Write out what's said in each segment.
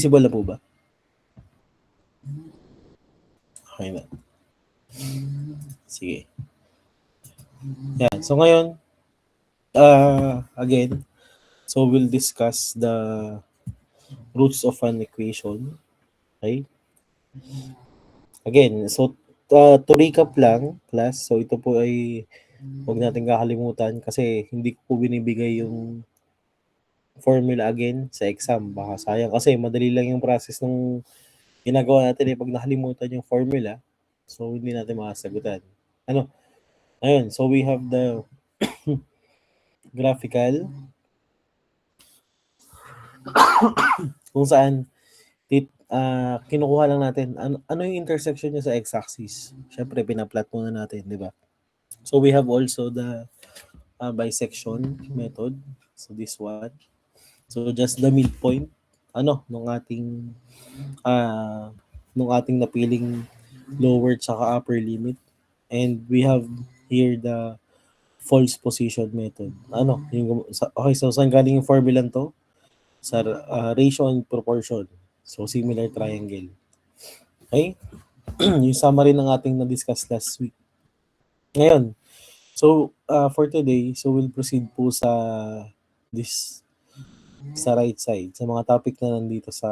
Visible na po ba? Okay na. Sige. Yan. So ngayon, again, so we'll discuss the roots of an equation. Okay? Again, so to recap lang, class, so ito po ay huwag natin kakalimutan kasi hindi ko po binibigay yung formula again sa exam. Baka sayang kasi madali lang yung process ng ginagawa natin pag nakalimutan yung formula. So, hindi natin makasagutan. Ayun, so we have the graphical kung saan kinukuha lang natin ano yung intersection niya sa x-axis. Syempre, pinaplot muna natin, di ba? So, we have also the bisection method. So, this one. So, just the midpoint nung ating napiling lower tsaka upper limit. And we have here the false position method. Okay, so saan galing yung formula to? Sa ratio and proportion. So, similar triangle. Okay? Yung summary ng ating na-discuss last week. Ngayon, so for today, so we'll proceed po sa right side, sa mga topic na nandito sa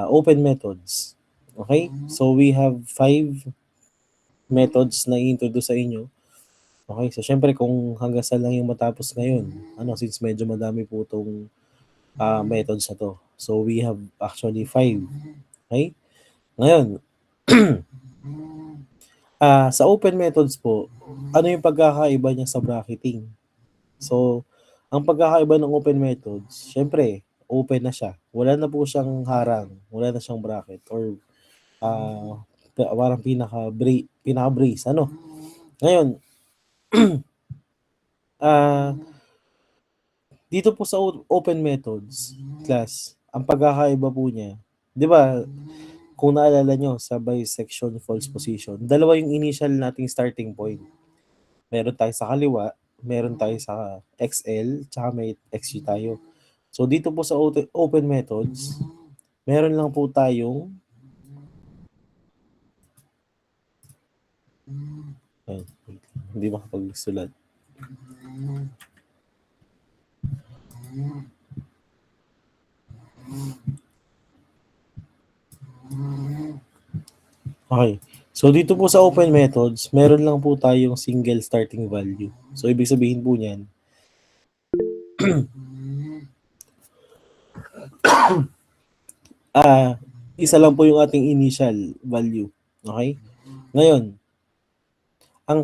open methods. Okay? So, we have 5 methods na i-introduce sa inyo. Okay? So, syempre, kung hanggang saan lang yung matapos ngayon, since medyo madami po itong methods na to. So, we have actually 5. Okay? Ngayon, sa open methods po, ano yung pagkakaiba niya sa bracketing? So, ang pagkakaiba ng open methods, syempre, open na siya. Wala na po siyang harang, wala na siyang bracket or parang pinaka-brace. Ngayon, dito po sa open methods class, ang pagkakaiba po niya, di ba, kung naalala nyo sa bisection false position, dalawa yung initial nating starting point. Meron tayo sa kaliwa, meron tayo sa XL, tsaka may XG tayo. So, dito po sa open methods, meron lang po tayong hindi makapagsulat. Okay. So, dito po sa open methods, meron lang po tayong single starting value. So, ibig sabihin po niyan, isa lang po yung ating initial value. Okay? Ngayon, ang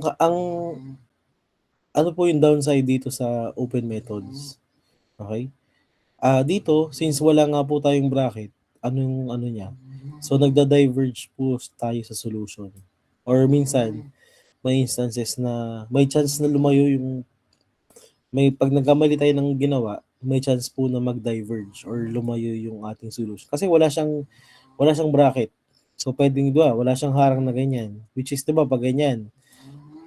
ano po yung downside dito sa open methods? Okay? Dito, since wala nga po tayong bracket, ano niya? So, nagda-diverge po tayo sa solution. Or minsan, may instances na may chance na lumayo yung pag nagkamali tayo ng ginawa, may chance po na mag-diverge or lumayo yung ating solution. Kasi wala siyang bracket. So, pwedeng wala siyang harang na ganyan. Which is, diba, pag ganyan,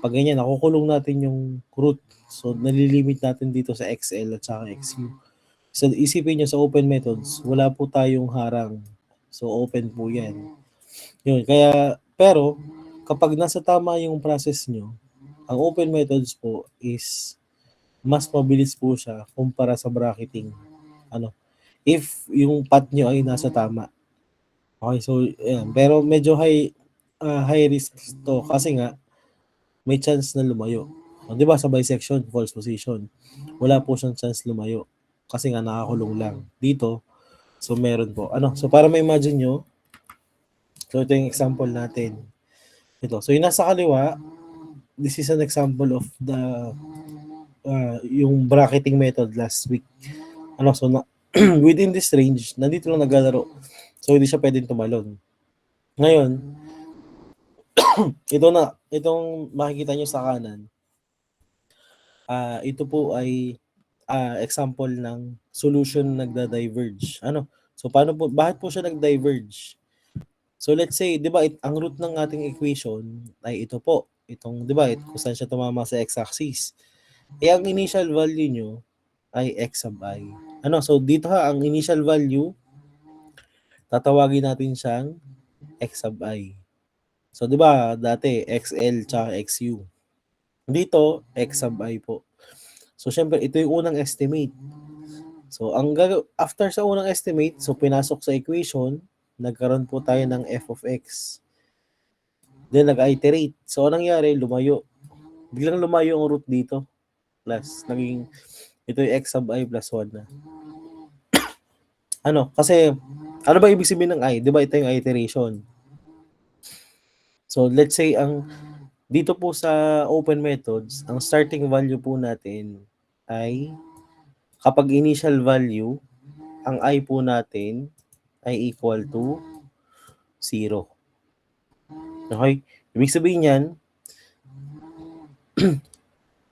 nakukulong natin yung root. So, nalilimit natin dito sa XL at saka XU. So, isipin nyo sa open methods, wala po tayong harang. So, open po yan. Yun, pero, kapag nasa tama yung process nyo, ang open methods po is mas mabilis po siya kumpara sa bracketing. If yung path nyo ay nasa tama. Okay, so, yan. Pero medyo high risk to kasi nga, may chance na lumayo. Di ba sa bisection, false position, wala po siyang chance lumayo kasi nga nakakulong lang. Dito, so meron po. So para ma-imagine nyo, so ito yung example natin. Ito. So yung nasa kaliwa, this is an example of the yung bracketing method last week. So within this range, nandito lang naglalaro. So hindi siya pwedeng tumalon. Ngayon, itong makikita nyo sa kanan, ito po ay example ng solution nagda-diverge. So bakit po siya nag-diverge? So let's say, 'di ba, ang root ng ating equation ay ito po. Itong, 'di ba, kung saan siya tumama sa x-axis. Ang initial value nyo ay x sub I. So dito ang initial value tatawagin natin siyang x sub I. So, di ba, dati, XL tsaka XU. Dito, x sub I po. So, syempre, ito yung unang estimate. So, after sa unang estimate, so pinasok sa equation, nagkaroon po tayo ng f of x. Then, nag-iterate. So, anong nangyari? Lumayo. Biglang lumayo ang root dito. Plus, naging, ito yung x sub I plus 1 na. Kasi, ano ba ibig sabihin ng I? Di ba ito yung iteration? So, let's say, dito po sa open methods, ang starting value po natin ay, kapag initial value, ang I po natin ay equal to 0. Okay? Ibig sabihin yan,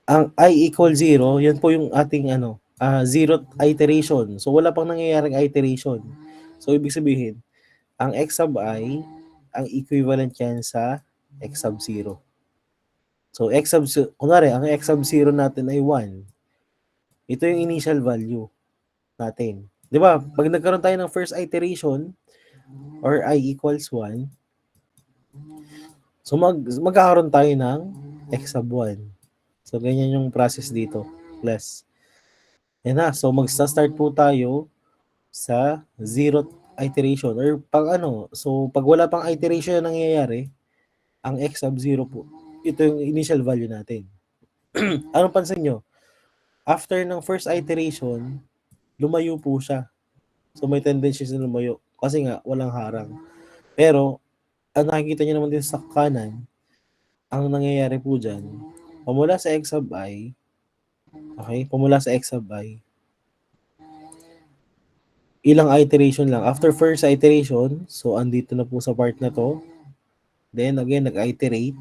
ang I equal 0, yan po yung ating zero iteration. So, wala pang nangyayaring iteration. So, ibig sabihin, ang x sub I, ang equivalent yan sa x sub 0. So, kunwari, ang x sub 0 natin ay 1. Ito yung initial value natin. Di ba? Pag nagkaroon tayo ng first iteration, or I equals 1, so magkakaroon tayo ng x sub 1. So, ganyan yung process dito. Plus. Yan na. So, magsa-start po tayo sa 0th iteration. Or so pag wala pang iteration na nangyayari, ang x sub 0 po, ito yung initial value natin. Anong pansin nyo? After ng first iteration, lumayo po siya. So, may tendency na lumayo. Kasi nga, walang harang. Pero, ang nakikita nyo naman din sa kanan, ang nangyayari po dyan, pamula sa x sub I, okay, pamula sa x sub I, ilang iteration lang. After first iteration, so andito na po sa part na to, then again, nag-iterate,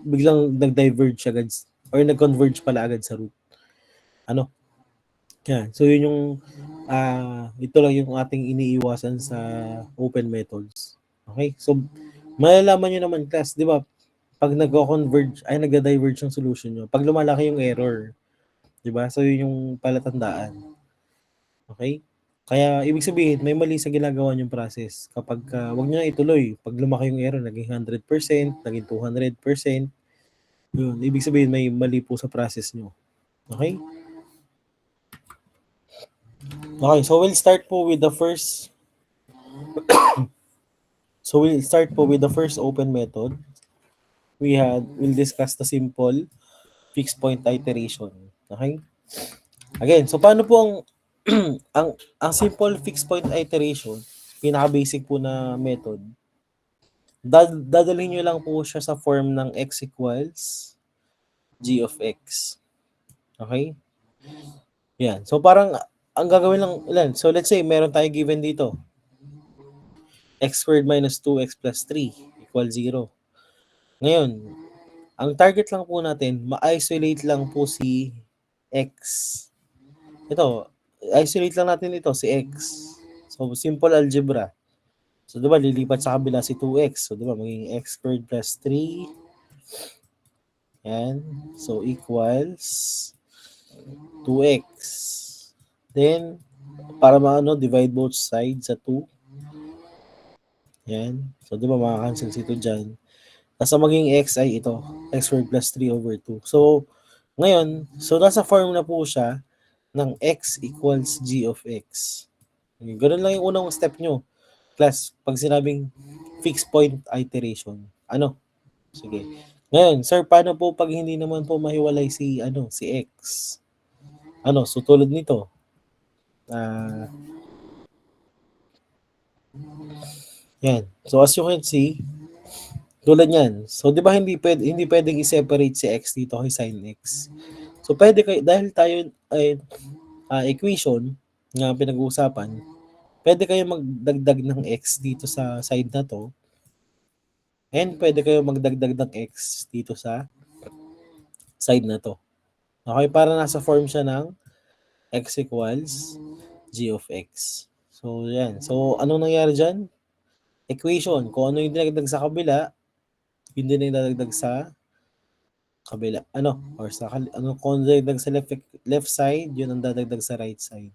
biglang nag-diverge agad, or nag-converge pala agad sa root. Yan. So, yun yung, ito lang yung ating iniiwasan sa open methods. Okay? So, malalaman nyo naman, class, di ba, pag nag-converge, ay nag-diverge yung solution nyo, pag lumalaki yung error, di ba? So, yun yung palatandaan. Okay? Kaya, ibig sabihin, may mali sa ginagawa nyong process. Kapag, wag nyo na ituloy, pag lumaki yung error, naging 100%, naging 200%, yun, ibig sabihin, may mali po sa process nyo. Okay? Okay, so we'll start po with the first open method. We'll discuss the simple fixed point iteration. Okay? Again, so paano po ang simple fixed point iteration, pinaka-basic po na method, dadalhin nyo lang po siya sa form ng x equals g of x. Okay? Yan. So parang, ang gagawin lang, so let's say, meron tayo given dito. X squared minus 2x plus 3 equals 0. Ngayon, ang target lang po natin, ma-isolate lang po si x. Ito, isolate lang natin ito, si x. So, simple algebra. So, diba, lilipat sa kabila si 2x. So, diba, magiging x squared plus 3. Yan. So, equals 2x. Then, para divide both sides sa 2. Yan. So, diba, makakancel si 2 dyan. Tapos maging x ay ito, x squared plus 3 over 2. So, ngayon, so nasa form na po siya ng x equals g of x. Ganun lang yung unang step nyo. Plus, pag sinabing fixed point iteration. Sige. Ngayon, sir, paano po pag hindi naman po mahiwalay si x? So tulad nito. Yan. So as you can see, tulad yan. So, di ba hindi pwedeng i-separate si x dito kay sin x. So, pwede kayo, dahil tayo ay equation nga pinag-uusapan, pwede kayo magdagdag ng x dito sa side na to, and pwede kayo magdagdag ng x dito sa side na to. Okay, para nasa form siya ng x equals g of x. So, yan. So, anong nangyari dyan? Equation. Kung ano yung dinagdag sa kabila, yun din yung dinagdag sa kabila. Or sa kung dadagdag sa left side, yun ang dadagdag sa right side.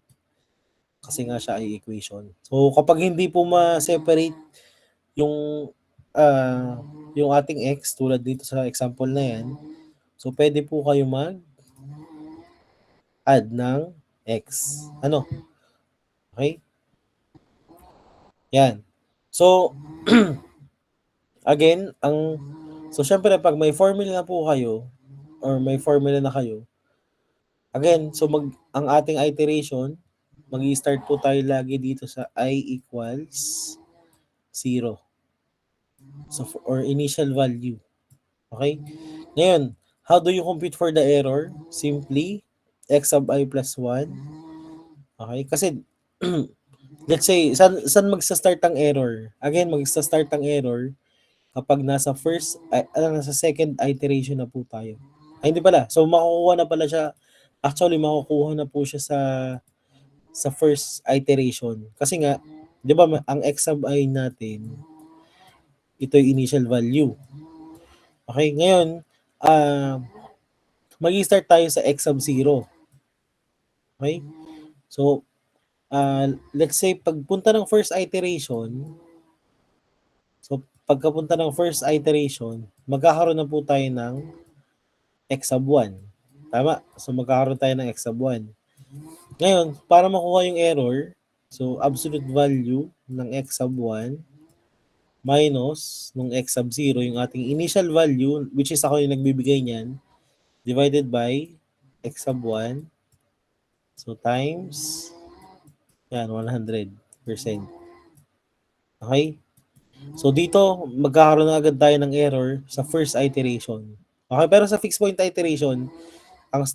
kasi nga siya ay equation. So kapag hindi po ma-separate yung yung ating x tulad dito sa example na yan, so pwede po kayo mag-add ng x. Ano? Okay? Yan. So, again, so syempre pag may formula na po kayo, or may formula na kayo, again, so ang ating iteration, mag-i-start po tayo lagi dito sa I equals 0. So, or initial value. Okay? Ngayon, how do you compute for the error? Simply, x sub I plus 1. Okay? Kasi, let's say, saan magsa-start ang error? Again, magsa-start ang error kapag nasa nasa second iteration na po tayo. Ay, hindi pala. So, makukuha na pala siya. Actually, makukuha na po siya sa first iteration. Kasi nga, di ba, ang x sub I natin, ito yung initial value. Okay, ngayon, mag-i-start tayo sa x sub 0. Okay? So, let's say, pagpunta ng first iteration, so, pagkapunta ng first iteration, magkakaroon na po tayo ng x sub 1. Tama? So, magkakaroon tayo ng x sub 1. Ngayon, para makuha yung error, so, absolute value ng x sub 1 minus nung x sub 0, yung ating initial value, which is ako yung nagbibigay niyan, divided by x sub 1. So, times, yan, 100%. Okay? So, dito, magkakaroon na agad tayo ng error sa first iteration. Okay? Pero sa fixed point iteration, ang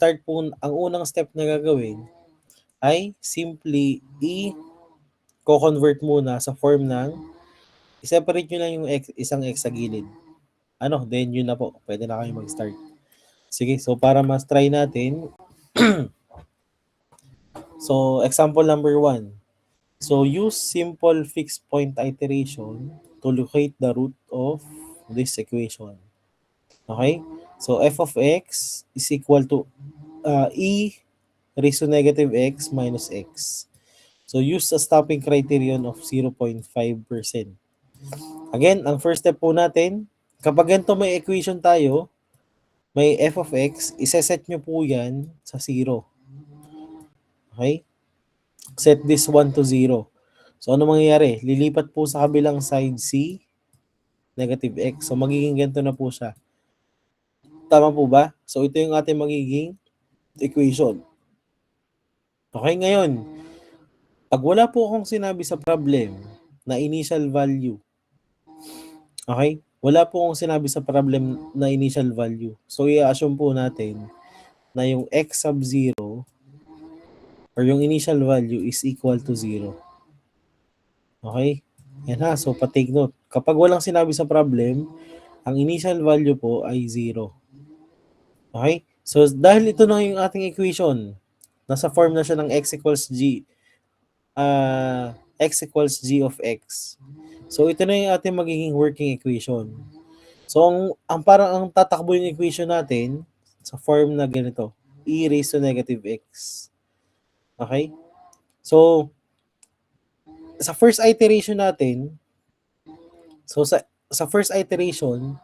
unang step na gagawin ay simply i-convert muna sa form ng i-separate nyo lang yung isang x sa gilid. Then yun na po. Pwede na kayo mag-start. Sige, so para mas try natin. So, example number 1. So, use simple fixed point iteration to locate the root of this equation. Okay? So, f of x is equal to e raised to negative x minus x. So, use a stopping criterion of 0.5%. Again, ang first step po natin, kapag ganito may equation tayo, may f of x, iseset nyo po yan sa 0. Okay? Set this 1 to 0. So, ano mangyayari? Lilipat po sa kabilang side si negative x. So, magiging ganito na po siya. Tama po ba? So, ito yung ating magiging equation. Okay, ngayon, pag wala po akong sinabi sa problem na initial value, okay, wala po akong sinabi sa problem na initial value. So, i-assume po natin na yung x sub 0 or yung initial value is equal to 0. Okay? Yan ha. So, pa-take note. Kapag walang sinabi sa problem, ang initial value po ay 0. Okay? So, dahil ito na yung ating equation, nasa form na siya ng x equals g of x. So, ito na yung ating magiging working equation. So, ang tatakbo yung equation natin sa form na ganito, e raised to negative x. Okay? So, sa first iteration natin, so sa first iteration,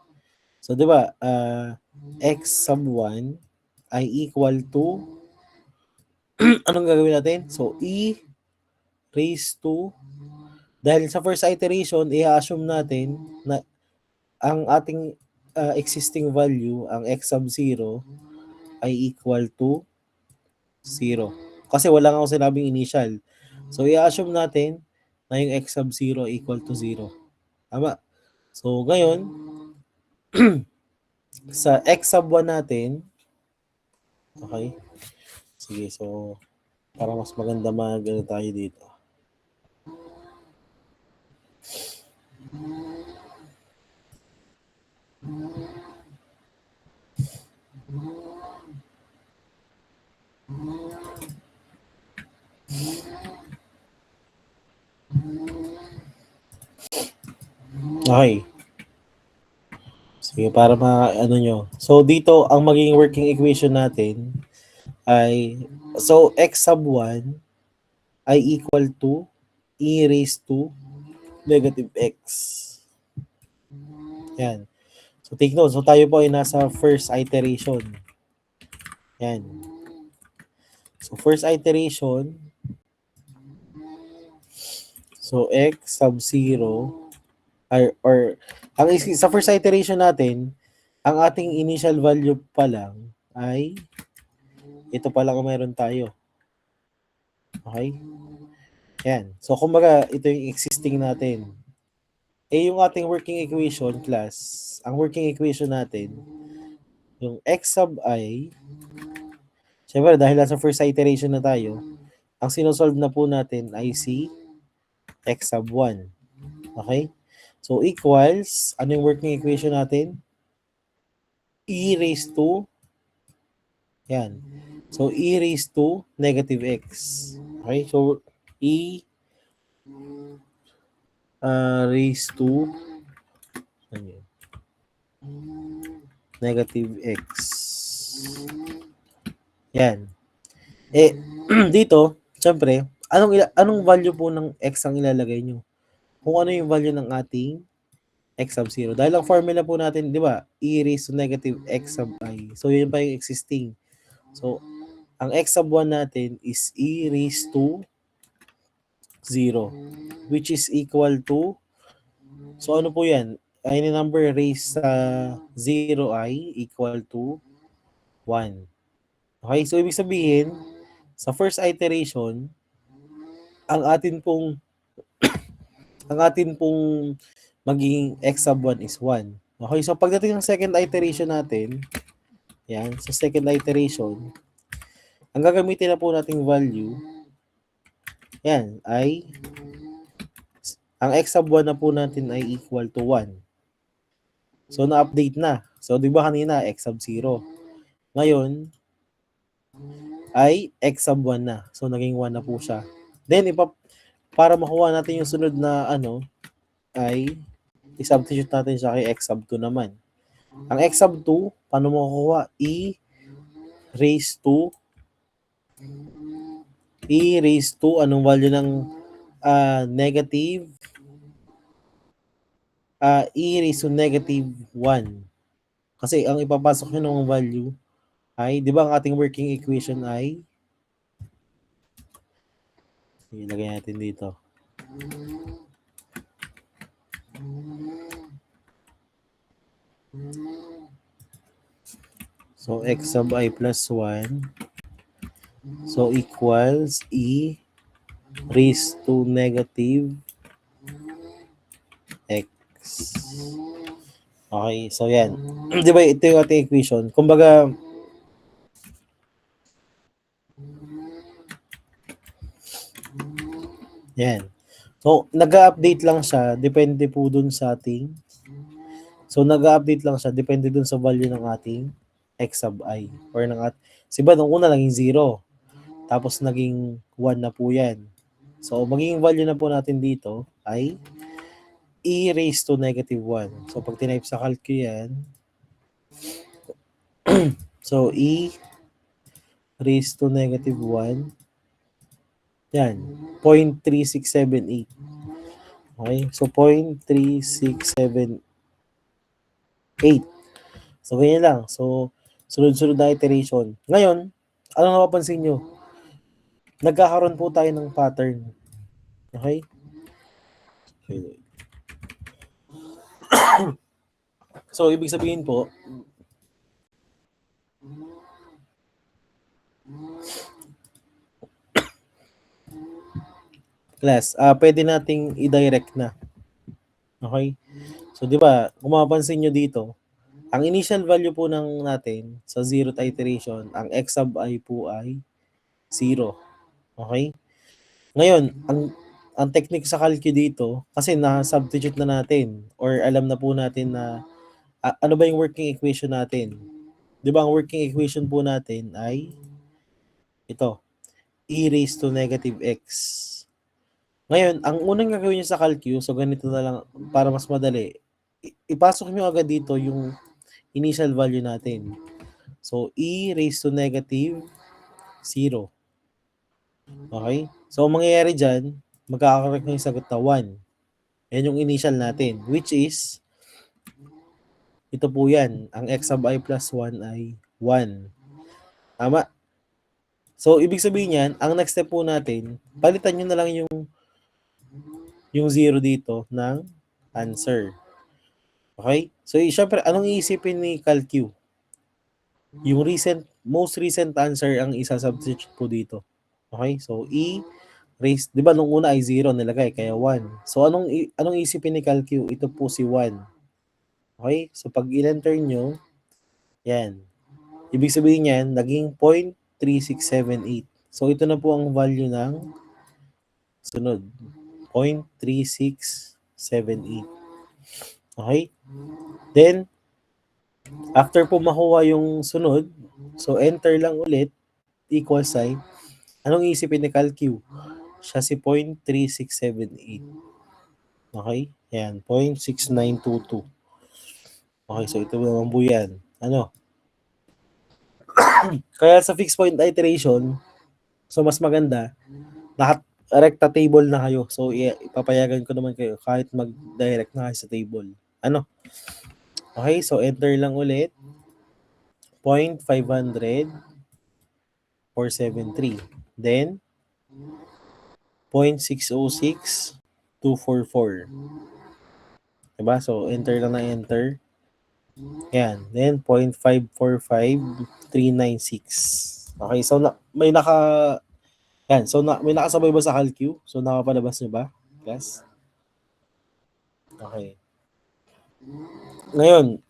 so 'di ba, x sub 1 ay equal to anong gagawin natin? So, e raised to, dahil sa first iteration, i-assume natin na ang ating existing value, ang x sub 0, ay equal to 0. Kasi wala nga akong sinabing initial. So, i-assume natin na yung x sub 0 equal to 0. Tama? So, ngayon, sa x sub 1 natin, okay? Sige, so, para mas maganda magano tayo dito. Okay. Sige, para ano nyo. So, dito, ang magiging working equation natin ay, so, x sub 1 ay equal to e raised to negative x. Yan. So take note. So tayo po ay nasa first iteration. Yan. So first iteration, so x sub 0 or ang sa first iteration natin, ang ating initial value pa lang ay ito pa lang meron tayo. Okay? Yan. So kumbaga ito yung existing natin. Eh yung ating working equation class, ang working equation natin, yung x sub I, syempre dahil nasa first iteration na tayo, ang sinosolve na po natin ay si x sub 1. Okay? So equals, ano yung working equation natin? E raised to, yan. So e raised to negative x. Okay? So e raised to negative x. Yan. Eh, dito, syempre, anong value po ng x ang ilalagay nyo? Kung ano yung value ng ating x sub 0. Dahil ang formula po natin, di ba, e raised to negative x sub I. So, yun pa yung existing. So, ang x sub 1 natin is e raised to 0, which is equal to, so ano po yan? Any number raised sa 0i equal to 1. Okay, so ibig sabihin, sa first iteration, ang atin pong magiging x sub 1 is 1. Okay, so pagdating ng second iteration natin, yan, sa second iteration, ang gagamitin na po nating value, yan, ay, ang x sub 1 na po natin ay equal to 1. So, na-update na. So, di ba kanina, x sub 0. Ngayon, ay x sub 1 na. So, naging 1 na po siya. Then, para makuha natin yung sunod na ay i-substitute natin siya kay x sub 2 naman. Ang x sub 2, paano mo kukuha? E raised to, anong value ng negative? E raised to negative 1. Kasi ang ipapasok nyo ng value ay, di ba ang ating working equation ay, ilagay natin dito. So, x sub I plus 1. So, equals e raised to negative x. Okay, so yan. Di ba ito yung ating equation? Kumbaga, yan. So, nag-update lang siya. Depende po dun sa ating, nag-update lang siya. Depende dun sa value ng ating x sub I. Or siba, nung una naging 0. Tapos naging 1 na po yan. So, magiging value na po natin dito ay e raised to negative 1. So, pag tinype sa calcu yan, so, e raised to negative 1, yan, 0.3678. Okay? So, 0.3678. So, ganyan lang. So, sunod-sunod na iteration. Ngayon, ano napapansin nyo? Nagkakaroon po tayo ng pattern. Okay? So, ibig sabihin po, class, pwede nating i-direct na. Okay? So, di ba, kung mapapansin nyo dito, ang initial value po natin sa 0th iteration, ang x sub I po ay 0. Okay? Ngayon, ang technique sa calcu dito, kasi na-substitute na natin or alam na po natin na ano ba yung working equation natin. Di ba, ang working equation po natin ay ito, e raised to negative x. Ngayon, ang unang gagawin nyo sa calcu, so ganito na lang, para mas madali, ipasok nyo agad dito yung initial value natin. So, e raised to negative 0. Okay? So, ang mangyayari dyan, magkakakorek na yung sagot na 1. Yan yung initial natin, which is, ito po yan, ang x sub I plus 1 ay 1. Tama? So, ibig sabihin yan, ang next step po natin, palitan nyo na lang yung 0 dito ng answer. Okay? So, syempre, anong iisipin ni CalQ? Yung most recent answer ang isa-substitute po dito. Okay? So, raised, di ba nung una ay 0 nilagay, kaya 1. So, anong isipin ni CalQ? Ito po si 1. Okay? So, pag in-enter nyo, yan. Ibig sabihin yan, naging 0.3678. So, ito na po ang value ng sunod. 0.3678. Okay? Then, after po makuha yung sunod, so enter lang ulit, equal sign. Anong isipin ni CalQ? Siya si 0.3678. Okay? Yan, 0.6922. Okay, so ito naman po yan. Ano? Kaya sa fixed point iteration, so mas maganda, recta table na kayo. So, ipapayagan ko naman kayo kahit mag-direct na kayo sa table. Ano? Okay, so enter lang ulit. 0.500 473. Then, 0.606 244. Diba? So, enter lang na enter. Yan. Then, 0.545 396. Okay, so may nakasabay ba sa CalQ? So, nakapalabas nyo ba? Yes? Okay. Ngayon,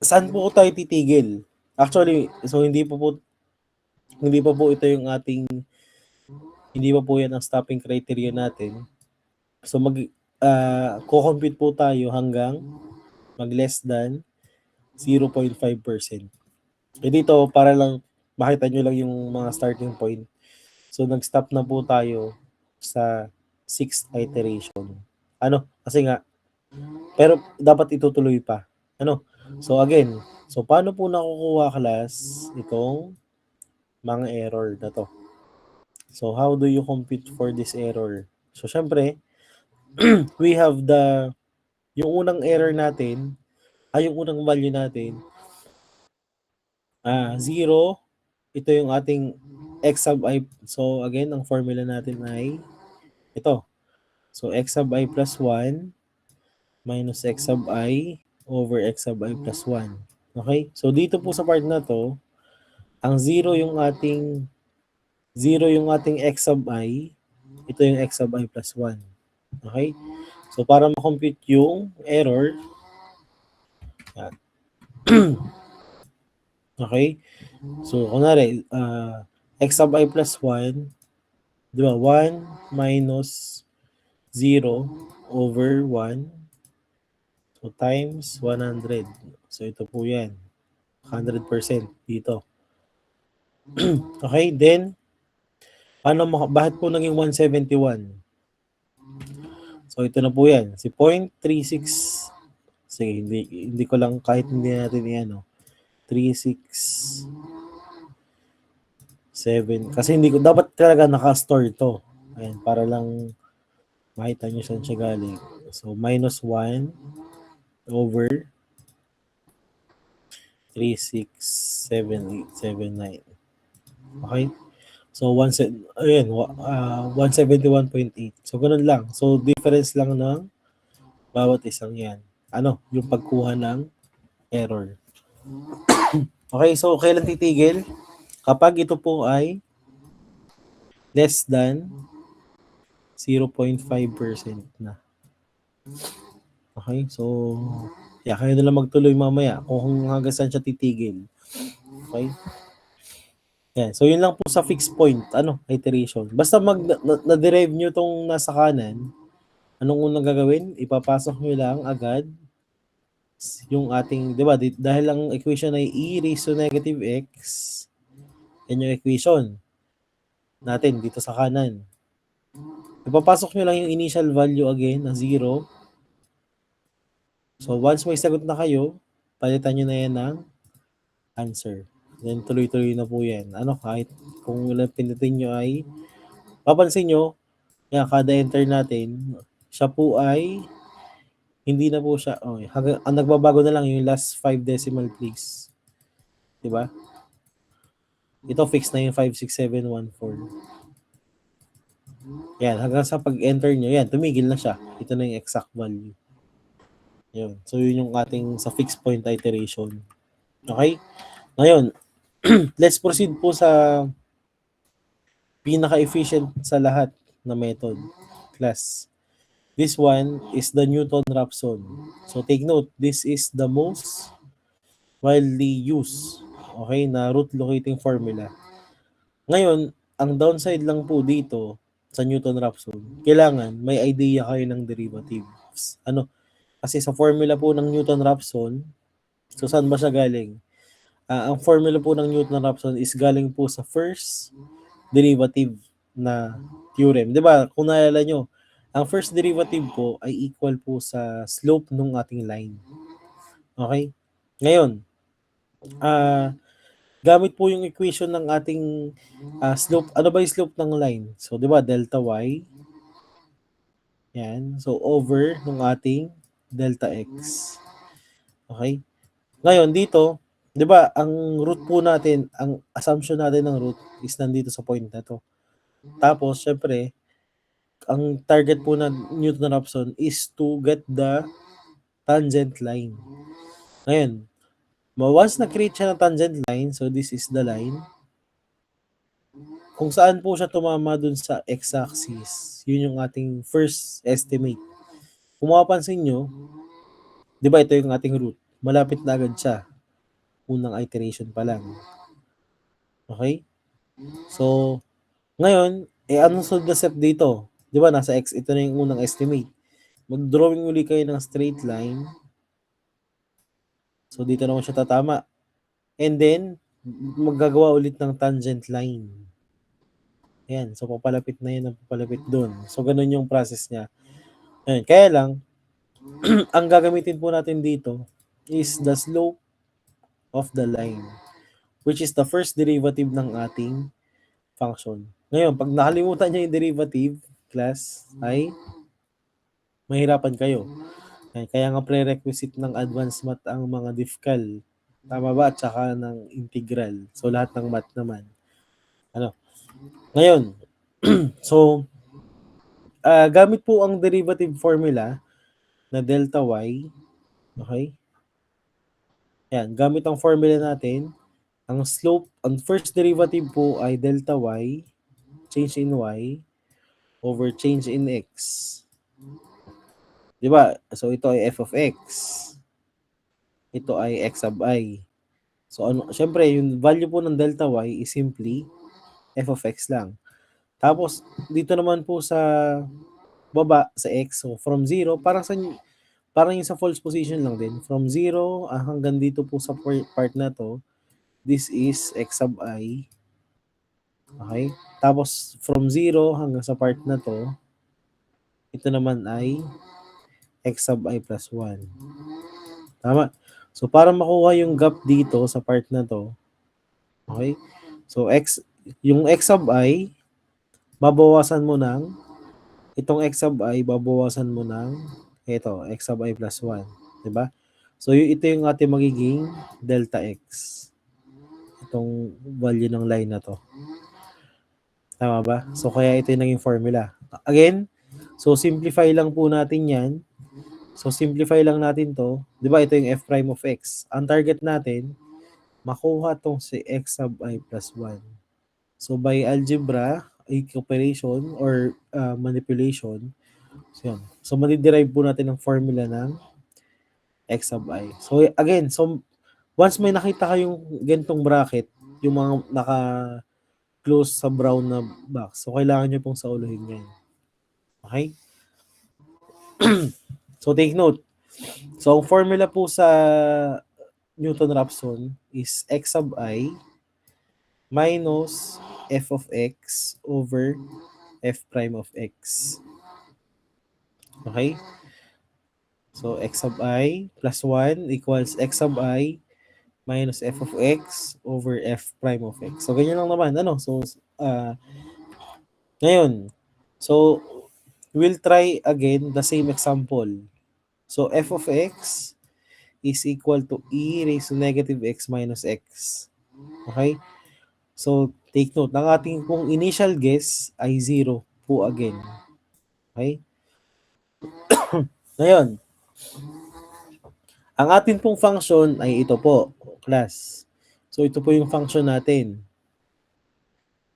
saan po tayo titigil? Actually, so hindi pa po ito yung hindi pa po yan ang stopping criteria natin. So, co-compute po tayo hanggang mag-less than 0.5%. E dito, para lang makita nyo lang yung mga starting point. So, nag-stop na po tayo sa 6th iteration. Ano? Kasi nga, pero dapat itutuloy pa. Ano? So, again, so paano po nakukuha, class, itong mga error na to? So, how do you compute for this error? So, syempre, we have yung unang error natin, yung unang value natin, 0, ito yung ating x sub I. So, again, ang formula natin ay ito. So, x sub I plus 1 minus x sub I over x sub I plus 1. Okay? So, dito po sa part na to, ang 0 yung ating x sub I, ito yung x sub I plus 1. Okay? So, para ma-compute yung error, okay? So, kunwari, x sub I plus 1, di ba? 1 minus 0 over 1. So, times 100. So, ito po yan. 100% dito. Okay, then, bakit po naging 171? So, ito na po yan. Si 0.36, sige, hindi ko lang, kahit hindi natin yan, 367. Kasi hindi ko, dapat talaga naka-store to. Ayan, para lang makita nyo saan siya galing. So, minus 1 over 367879. Okay? So, 171.8. So, ganun lang. So, difference lang ng bawat isang yan. Ano? Yung pagkuha ng error. Okay, so kailan titigil? Kapag ito po ay less than 0.5% na. Okay, so kayo na lang magtuloy mamaya kung hanggang saan siya titigil. Okay? Yan. So, yun lang po sa fixed point, iteration. Basta na-derive nyo tong nasa kanan, anong unang gagawin? Ipapasok nyo lang agad yung ating, di ba, dahil ang equation ay e raised to negative x, yan yung equation natin dito sa kanan. Ipapasok nyo lang yung initial value again na 0. So, once may sagot na kayo, palitan nyo na yan ng answer. Then, tuloy-tuloy na po yan. Kahit kung ilang pinutin nyo ay Papansin nyo, yan, kada enter natin, siya po ay hindi na po siya, ang nagbabago na lang yung last 5 decimal place. Diba? Ito fix na yung 56714. Yan, hanggang sa pag-enter nyo, yan, tumigil na siya. Ito na yung exact value. Yun. So, yun yung ating sa fixed point iteration. Okay? Ngayon, let's proceed po sa pinaka-efficient sa lahat na method, class. This one is the Newton-Raphson. So, take note, this is the most widely used, okay, na root locating formula. Ngayon, ang downside lang po dito sa Newton-Raphson, kailangan may idea kayo ng derivatives. Kasi sa formula po ng Newton-Raphson, so saan ba siya galing? Ang formula po ng Newton-Raphson is galing po sa first derivative na theorem. 'Di ba? Kung naalala nyo, ang first derivative po ay equal po sa slope ng ating line. Okay? Ngayon, gamit po yung equation ng ating slope. Ano ba yung slope ng line? So, 'di ba, delta y. Yan. So, over ng ating delta x. Okay? Ngayon, dito, 'di ba, ang root po natin, ang assumption natin ng root is nandito sa point na to. Tapos, syempre, ang target po ng Newton-Raphson is to get the tangent line. Ngayon, once na-create siya ng tangent line, so this is the line, kung saan po siya tumama dun sa x-axis, yun yung ating first estimate. Kung mapapansin nyo, di ba ito yung ating root? Malapit na agad siya. Unang iteration pa lang. Okay? So, ngayon, anong sunod na step dito? Di ba, nasa x, ito na yung unang estimate. Mag-drawing uli kayo ng straight line. So, dito naman siya tatama. And then, maggagawa ulit ng tangent line. Ayan. So, papalapit na yun ang papalapit doon. So, ganun yung process niya. Ayan. Kaya lang, ang gagamitin po natin dito is the slope of the line, which is the first derivative ng ating function. Ngayon, pag nakalimutan niyo yung derivative, class, ay mahirapan kayo. Kaya nga prerequisite ng advanced math ang mga diffcal. Tama ba? At saka ng integral. So, lahat ng math naman. Ngayon, so, gamit po ang derivative formula na delta y. Okay? Yan, gamit ang formula natin, ang slope, ang first derivative po ay delta y, change in y, over change in x. Diba? So, ito ay f of x. Ito ay x sub I. So, syempre, yung value po ng delta y is simply f of x lang. Tapos, dito naman po sa baba, sa x, so from 0, parang yung sa false position lang din. From 0 hanggang dito po sa part na to, this is x sub I. Okay? Tapos, from 0 hanggang sa part na to, ito naman ay x sub I plus 1. Tama? So, para makuha yung gap dito sa part na to, okay? So, yung x sub I, babawasan mo ng, itong x sub I, babawasan mo ng, ito, x sub I plus 1. Diba? So, ito yung ating magiging delta x. Itong value ng line na to. Tama ba? So, kaya ito yung naging formula. Again, so simplify lang po natin yan. So, simplify lang natin to. Di ba, ito yung f prime of x. Ang target natin, makuha tong si x sub I plus 1. So, by algebra, operation, or manipulation, so, yun. So, madiderive po natin ang formula ng x sub I. So, again, so, once may nakita kayong ganitong bracket, yung mga naka-close sa brown na box, so, kailangan nyo pong sauluhin yan. Okay? So, take note. So, ang formula po sa Newton-Raphson is x sub I minus f of x over f prime of x. Okay? So, x sub I plus 1 equals x sub I minus f of x over f prime of x. So, ganyan lang naman. So, Ngayon, so we'll try again the same example. So f of x is equal to e raised to negative x minus x. Okay? So take note, ng ating pong initial guess ay 0 po again. Okay? Ngayon, ang ating pong function ay ito po, class. So ito po yung function natin.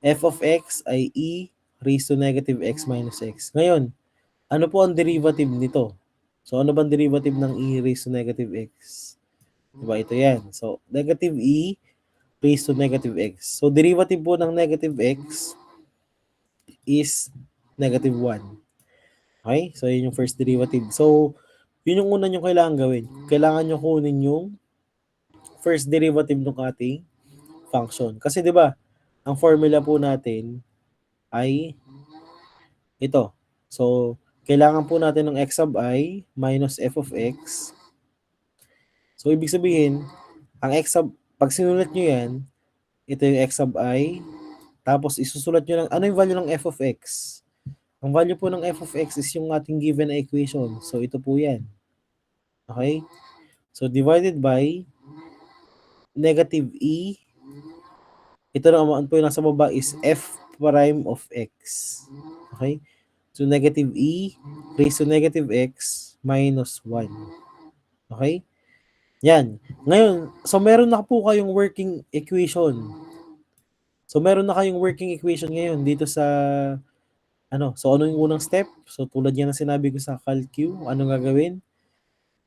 F of x ay e raised to negative x minus x. Ngayon, ano po ang derivative nito? So ano bang derivative ng e raised to negative x? Diba ito yan. So negative e raised to negative x. So derivative po ng negative x is negative 1. Okay? So yun yung first derivative. So yun yung una nyo kailangan gawin. Kailangan nyo kunin yung first derivative ng ating function. Kasi 'di ba, ang formula po natin ay ito. So, kailangan po natin ng x sub I minus f of x. So, ibig sabihin, ang x sub, pag sinulat nyo yan, ito yung x sub I, tapos isusulat nyo lang, ano yung value ng f of x? Ang value po ng f of x is yung ating given equation. So, ito po yan. Okay? So, divided by negative e, ito na amount po yung nasa baba is f prime of x. Okay? So, negative e raised to negative x minus 1. Okay? Yan. Ngayon, so meron na po kayong working equation. So, meron na kayong working equation ngayon dito sa, so ano yung unang step? So, tulad yan na sinabi ko sa calcu, anong gagawin?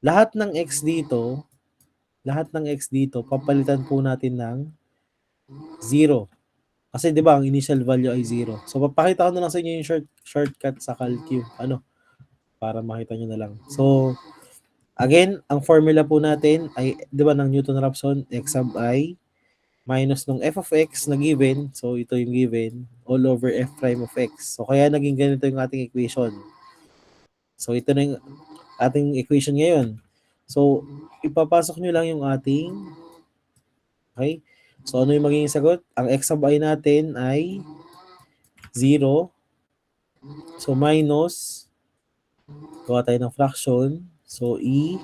Lahat ng x dito, papalitan po natin ng 0. Kasi 'di ba ang initial value ay 0. So papakita ko na lang sa inyo yung shortcut sa calcu. Para makita nyo na lang. So again, ang formula po natin ay 'di ba ng Newton-Raphson x sub I minus ng f of x na given. So ito yung given all over f prime of x. So kaya naging ganito yung ating equation. So ito na yung ating equation ngayon. So ipapasok nyo lang yung ating, okay? So ano yung magiging sagot? Ang x sub I natin ay 0. So minus, gawa tayo ng fraction. So e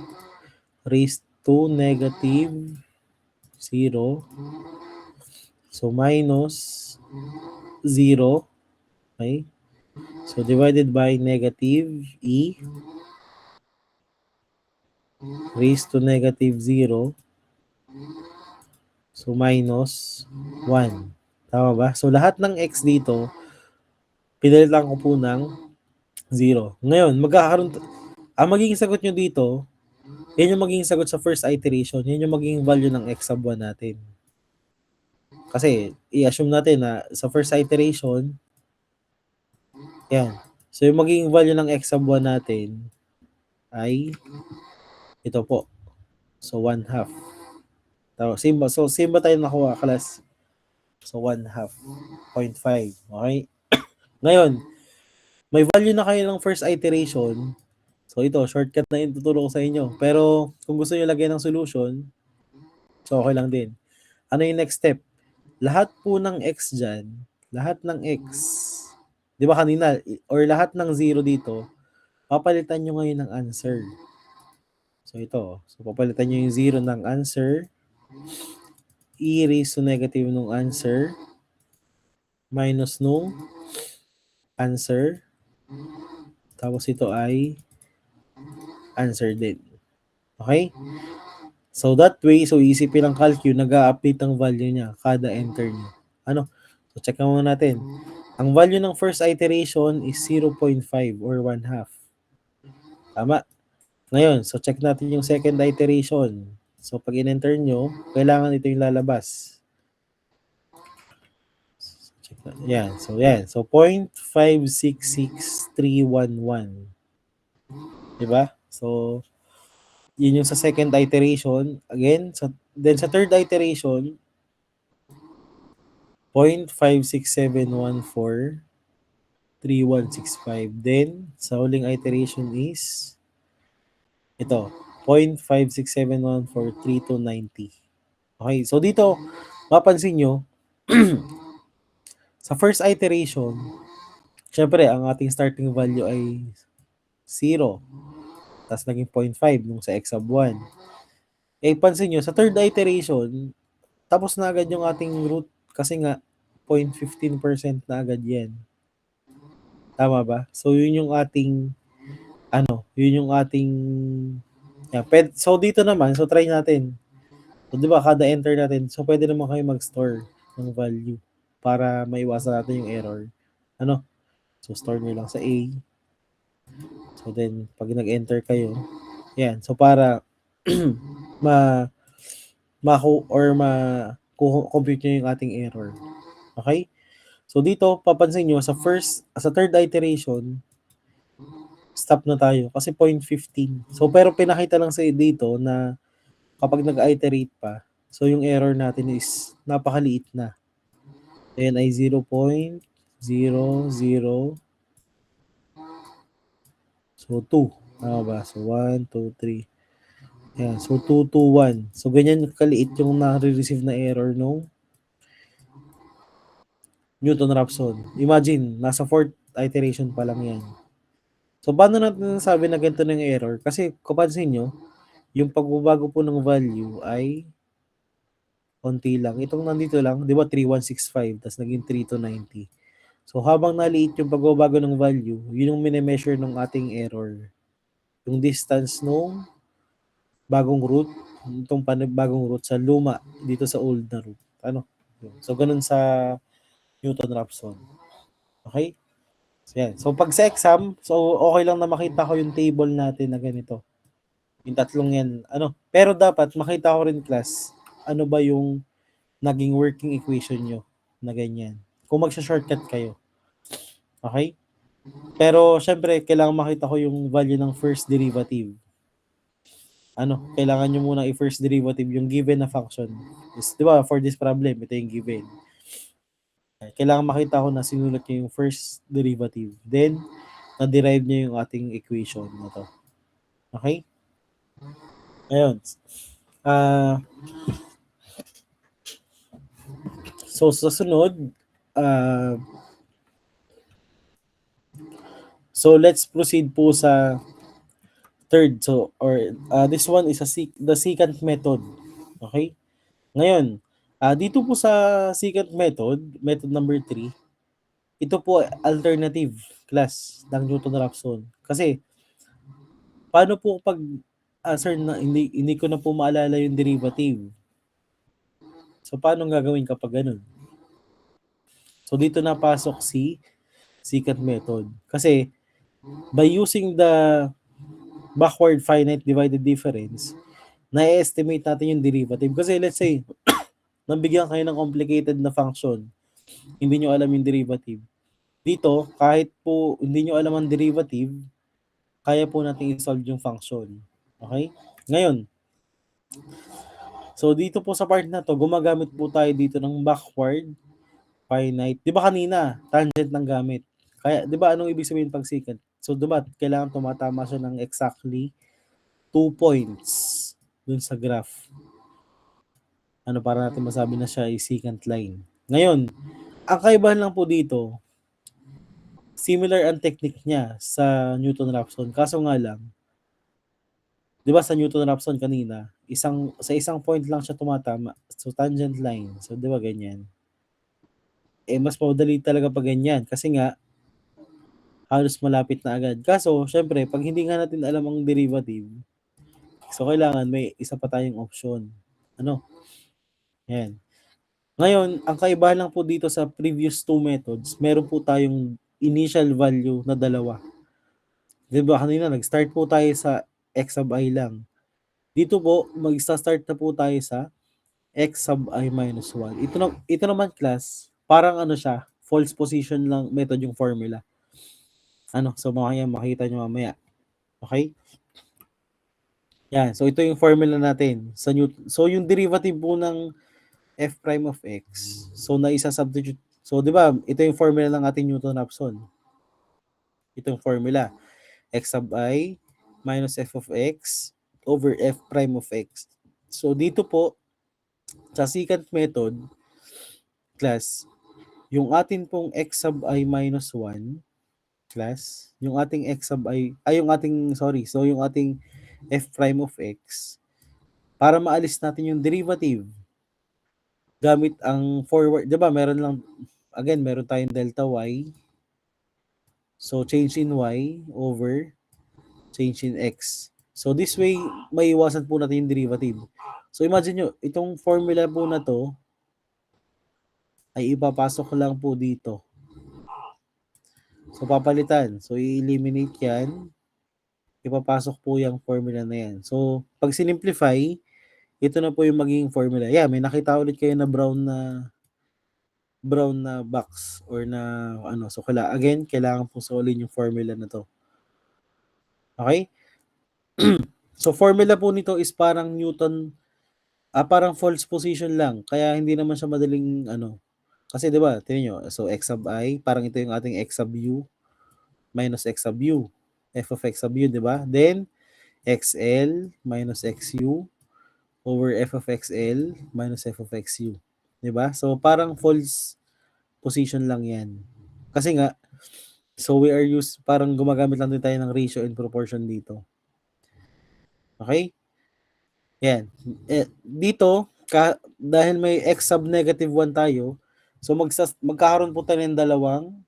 raised to negative 0. So minus 0. Okay? So divided by negative e raised to negative 0. So minus 1. Tama ba? So lahat ng x dito, pinalitan ko po ng 0. Ngayon, ang magiging sagot nyo dito, yan yung magiging sagot sa first iteration. Yan yung magiging value ng x sub 1 natin. Kasi, i-assume natin na sa first iteration, yan. So, yung magiging value ng x sub 1 natin ay ito po. So, 1/2. So, same ba tayo nakuha, class? So, 1/2. 0.5. Okay? Ngayon, may value na kayo ng first iteration. So, ito, shortcut na yung tuturo ko sa inyo. Pero, kung gusto nyo lagyan ng solution, so, okay lang din. Ano yung next step? Lahat po ng x dyan, lahat ng x, di ba kanina, or lahat ng 0 dito, papalitan nyo ngayon ng answer. So ito, so papalitan nyo yung 0 ng answer, e raised to negative nung answer, minus nung answer, tapos ito ay answer din. Okay? So that way, so isipin ng calcu, nag-a-update ang value niya kada enter nyo. So check muna natin. Ang value ng first iteration is 0.5 or 1/2. Tama. Ngayon, so check natin yung second iteration. So pag in-enter nyo, kailangan ito yung lalabas. Check na. Yan. So 0.566311. Diba? So, yun yung sa second iteration. Again, then sa third iteration, 0.567143165. Then, sa huling iteration is ito, 0.567143290. Okay, so dito, mapansin nyo, sa first iteration, Siyempre, ang ating starting value ay 0. Tapos naging 0.5 nung sa x sub 1. Eh, pansin nyo, sa third iteration, tapos na agad yung ating root kasi nga 0.15% na agad yan. Tama ba? So, yun yung ating yun yung ating so dito naman, so try natin. So, di ba, kada enter natin, so pwede naman kayo mag-store ng value para maiwasan natin yung error. So, store nyo lang sa A. So, then, pag nag-enter kayo, yan. So, para compute nyo yung ating error. Okay? So, dito, papansin nyo, sa third iteration, stop na tayo kasi 0.15. So, pero pinakita lang sa dito na kapag nag-iterate pa, so yung error natin is napakaliit na. Ayan ay 0.00 so 2. Tama ba? So 1, 2, 3. Ayan. So 2, 2, 1. So ganyan kaliit yung na-receive na error nung Newton-Raphson. Imagine, nasa 4th iteration pa lang yan. So paano natin nasabi na ganito ng error? Kasi kapansin nyo, yung pagbabago po ng value ay konti lang. Itong nandito lang, di ba 3165, tapos naging 3290. So habang naliit yung pagbabago ng value, yun yung mini-measure ng ating error. Yung distance nung bagong root, itong bagong root sa luma, dito sa old na root. So ganun sa Newton-Raphson. Okay? So yan. So pag sa exam, so okay lang na makita ko yung table natin na ganito. Yung tatlong yan. Pero dapat makita ko rin, class, ano ba yung naging working equation nyo na ganyan. Kung magsha-shortcut kayo. Okay? Pero syempre, kailangan makita ko yung value ng first derivative. Kailangan nyo muna i-first derivative yung given na function. Di ba, for this problem, ito yung given. Kailangan makita ko na sinulat nyo yung first derivative. Then, na-derive nyo yung ating equation na to. Okay? Ayun. So, sa sunod, so let's proceed po sa third. So, this one is the secant method. Okay? Ngayon, dito po sa secant method number 3, ito po alternative class ng Newton-Raphson. Kasi, paano po pag, sir, hindi ko na po maalala yung derivative. So, paano gagawin kapag ganun? So, dito napasok si secant method. Kasi, by using the backward finite divided difference, na-estimate natin yung derivative. Kasi let's say, nabigyan kayo ng complicated na function, hindi nyo alam yung derivative. Dito, kahit po hindi nyo alam ang derivative, kaya po natin i-solve yung function. Okay? Ngayon, so dito po sa part na to, gumagamit po tayo dito ng backward finite. Di ba kanina, tangent ng gamit. Kaya, di ba anong ibig sabihin pag secant? So, diba, kailangan tumatama siya ng exactly 2 points dun sa graph. Para natin masabi na siya ay secant line. Ngayon, ang kaibahan lang po dito, similar ang technique niya sa Newton-Raphson. Kaso nga lang, di ba sa Newton-Raphson kanina, sa isang point lang siya tumatama. So, tangent line. So, di ba ganyan? Mas madali talaga pag ganyan. Kasi nga, halos malapit na agad. Kaso, syempre, pag hindi nga natin alam ang derivative, so kailangan may isa pa tayong option. Yan. Ngayon, ang kaibahan lang po dito sa previous two methods, meron po tayong initial value na dalawa. Diba kanina, nag-start po tayo sa x sub I lang. Dito po, mag-start na po tayo sa x sub I minus 1. Ito naman, class, parang siya, false position lang method yung formula. So makita nyo mamaya. Okay? Yan, so ito yung formula natin. So yung derivative po ng f prime of x, so naisa-substitute. So di ba, ito yung formula ng ating Newton-Raphson. Ito yung formula. X sub I minus f of x over f prime of x. So dito po, sa secant method, class, yung atin pong x sub I minus 1, plus yung ating x sub I, yung ating, sorry, so yung ating f prime of x, para maalis natin yung derivative gamit ang forward, di ba meron lang, again, meron tayong delta y, so change in y over change in x. So this way, may iwasan po natin yung derivative. So imagine nyo, itong formula po na to, ay ipapasok lang po dito. So papalitan. So i-eliminate yan. Ipapasok po yung formula na yan. So pag sinimplify, ito na po yung magiging formula. Yeah, may nakita ulit kayo na brown na box or na ano. So kailangan po solid yung formula na to. Okay? So formula po nito is parang Newton, parang false position lang. Kaya hindi naman siya madaling ano. Kasi 'di ba, tingnan niyo. So x sub I, parang ito yung ating x sub u minus x sub u. F of x sub u, 'di ba? Then xl minus xu over f of xl minus f of xu. 'Di ba? So parang false position lang 'yan. Kasi nga, so we are parang gumagamit lang din tayo ng ratio and proportion dito. Okay? Yan. Dito, dahil may x sub negative 1 tayo, so magkakaroon po tayo ng dalawang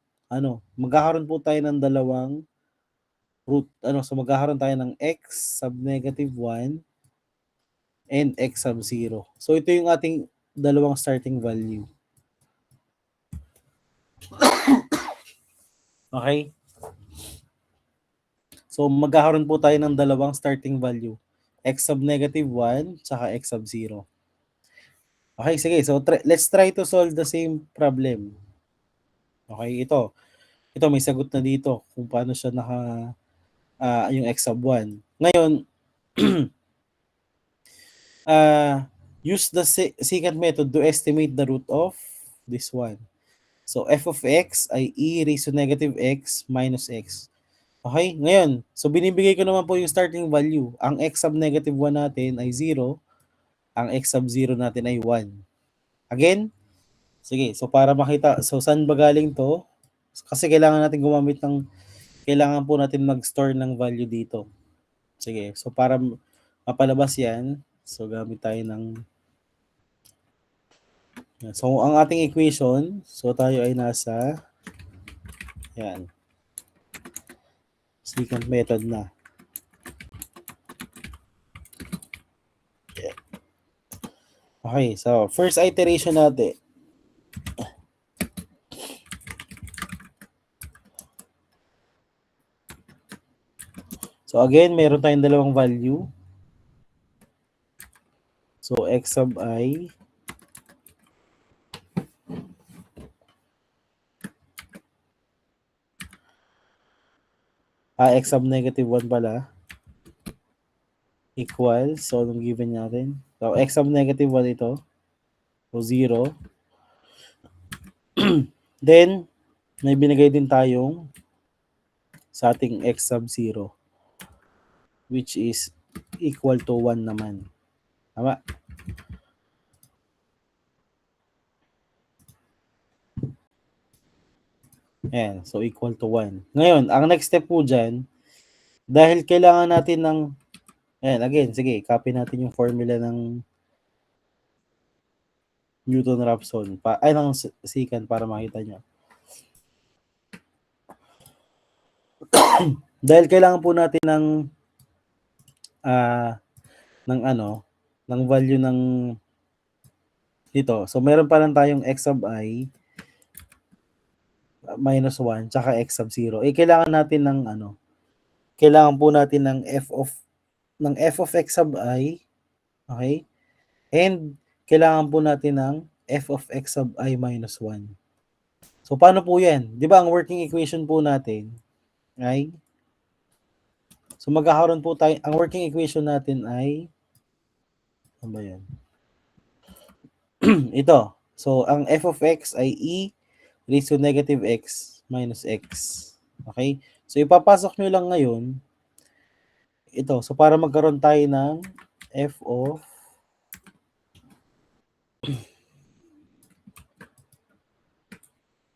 root. So magkakaroon tayo ng x sub negative 1 and x sub 0. So ito yung ating dalawang starting value. Okay? So magkakaroon po tayo ng dalawang starting value. X sub negative 1 tsaka x sub 0. Okay, sige. So let's try to solve the same problem. Okay, ito. Ito may sagot na dito kung paano siya yung x sub 1. Ngayon, use the secant method to estimate the root of this one. So f of x ay e raised to negative x minus x. Okay, ngayon, so binibigay ko naman po yung starting value. Ang x sub negative 1 natin ay 0, ang x sub 0 natin ay 1. Again, sige, so para makita, so saan ba galing to? Kasi kailangan po natin mag-store ng value dito. Sige, so para mapalabas yan, so gamit tayo ng, so ang ating equation, so tayo ay nasa, yan, secant method na. Okay, so first iteration natin. So again, meron tayong dalawang value. So x sub I x sub negative 1 pala equals, so anong given natin? So x sub negative 1 ito. So 0. Then, may binigay din tayong sa ating x sub 0, which is equal to 1 naman. Tama? Ayan, so equal to 1. Ngayon, ang next step po dyan, dahil kailangan natin ng, ayan, again, sige, copy natin yung formula ng Newton-Raphson, ng secant para makita nyo. Dahil kailangan po natin ng value ng dito. So meron pa lang tayong x sub I minus 1 tsaka x sub 0. Kailangan natin ng kailangan po natin ng f of x sub I, okay? And kailangan po natin ng f of x sub I minus 1. So paano po 'yan? 'Di ba ang working equation po natin ay, so magkakaroon po tayo, ang working equation natin ay, ano ba 'yan? Ito. So ang f of x ay e raised to negative x minus x. Okay? So ipapasok nyo lang ngayon ito. So para magkaroon tayo ng f of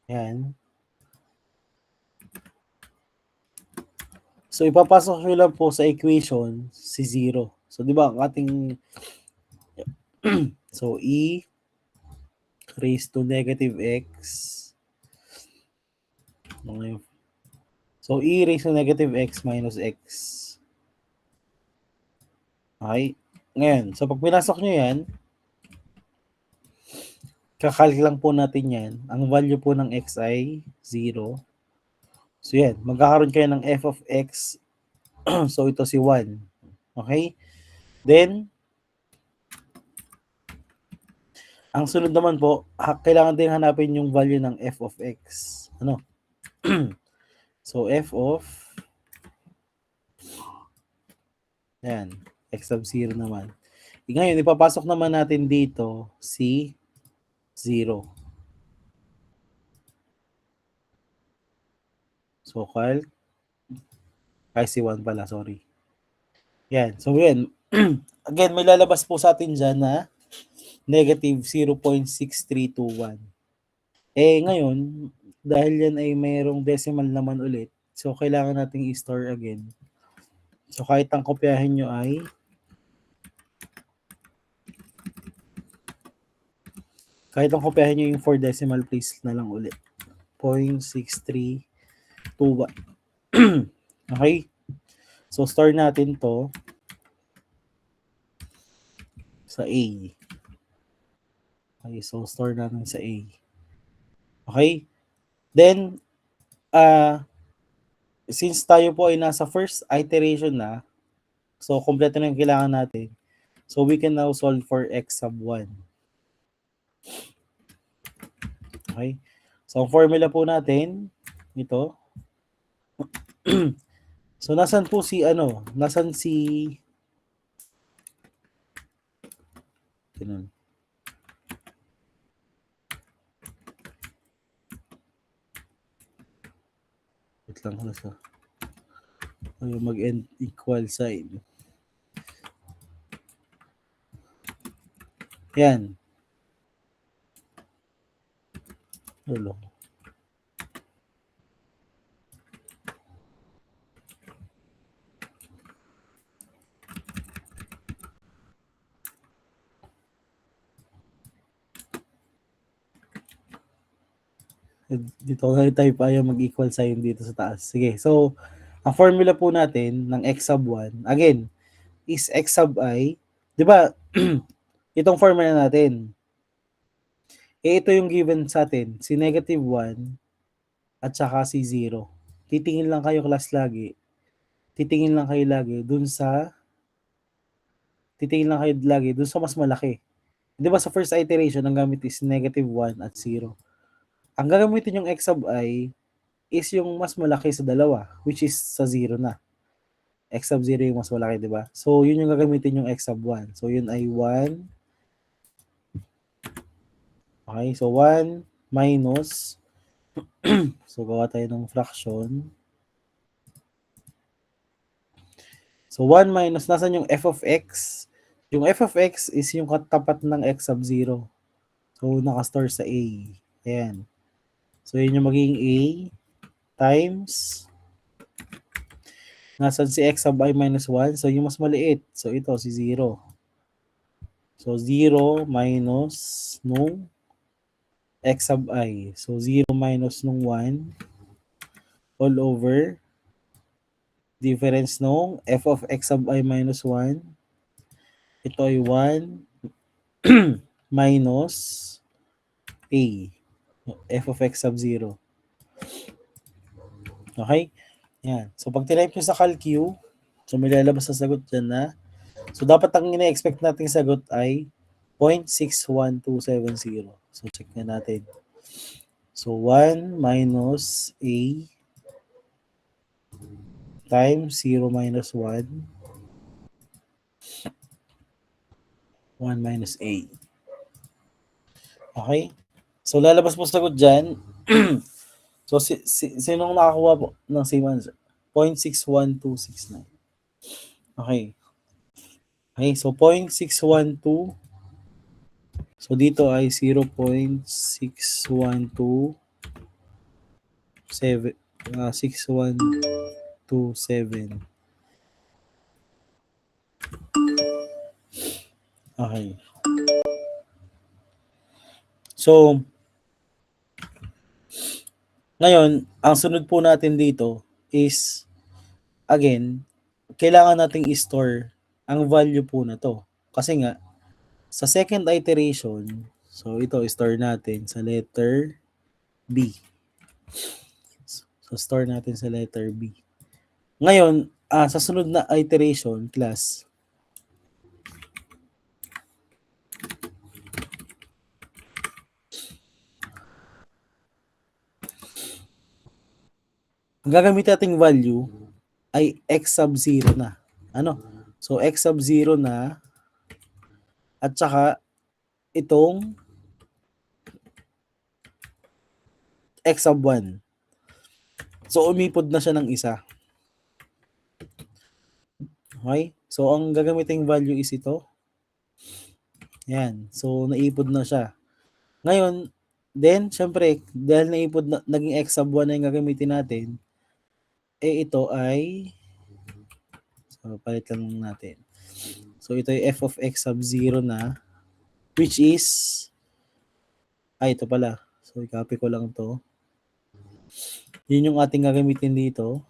yan. So, ipapasok nyo lang po sa equation si 0. So, di ba, ang ating so, e raised to negative x. So, e raised to negative x minus x. Okay? Ngayon, so pag pinasok nyo yan, kakalk lang po natin yan. Ang value po ng x ay 0. So, yan. Magkakaroon kayo ng f of x. So, ito si 1. Okay? Then, ang sunod naman po, kailangan din hanapin yung value ng f of x. Ano? So, f of yan, x sub 0 naman. Ngayon, ipapasok naman natin dito si 0. So, calc. Ay, si 1 pala, sorry. Yan. So, yan. Again, may lalabas po sa atin dyan na negative 0.6321. Ngayon, dahil yan ay mayroong decimal naman ulit, so kailangan nating i-store again. So, kahit ang kopyahin nyo ay yung 4 decimal place na lang ulit. 0.6321. Okay? So, store natin to sa A. Okay, so store natin sa A. Okay? Then, since tayo po ay nasa first iteration na, so kompleto na yung kailangan natin. So, we can now solve for x sub 1. Okay? So, ang formula po natin, ito. So, nasan po si, nasan si, ganun. Wait lang, nasa, mag-end equal sign. Yan. Hello. Dito tayo pa yung mag-equal sign dito sa taas. Sige, so, ang formula po natin ng x sub 1, again, is x sub I. Di ba, itong formula natin, ito yung given sa atin, si negative 1 at saka si 0. Titingin lang kayo class lagi. Titingin lang kayo lagi dun sa mas malaki. Di ba sa first iteration, ang gamit is negative 1 at 0. Ang gagamitin yung x sub I is yung mas malaki sa dalawa, which is sa 0 na. X sub 0 yung mas malaki, di ba? So, yun yung gagamitin yung x sub 1. So, yun ay 1. Okay, so 1 minus, so gawa tayo ng fraction. So, 1 minus, nasan yung f of x? Yung f of x is yung katapat ng x sub 0. So, nakastore sa A. Ayan. So, yun yung magiging A times, nasan si x sub I minus 1? So, yung mas maliit. So, ito, si 0. So, 0 minus nung x sub I. So, 0 minus nung 1 all over difference nung f of x sub I minus 1. Ito ay 1 minus A. F of x sub 0. Okay? Yan. So, pag tinype nyo sa CalQ, so may lalabas na sagot dyan na. So, dapat ang ina-expect nating sagot ay 0.61270. So, check na natin. So, 1 minus A times 0 minus 1. 1 minus A. Okay? So, lalabas po sagot dyan. So, sinong nakakuha po ng same answer? 0.61269. Okay. Okay, so 0.612. So, dito ay 0.612. 612. 7. Okay. So, ngayon, ang sunod po natin dito is, again, kailangan nating i-store ang value po na to. Kasi nga, sa second iteration, so ito, i-store natin sa letter B. So, store natin sa letter B. Ngayon, sa sunod na iteration, class, ang gagamit nating value ay x sub 0 na. Ano? So, x sub 0 na at saka itong x sub 1. So, umipod na siya ng isa. Okay? So, ang gagamiting value is ito. Yan. So, naipod na siya. Ngayon, then, syempre, dahil naipod na, naging x sub 1 na yung gagamitin natin, ito ay, so, palit lang natin. So, ito ay f of x sub 0 na, which is, ito pala. So, i-copy ko lang to. Yun yung ating gagamitin dito.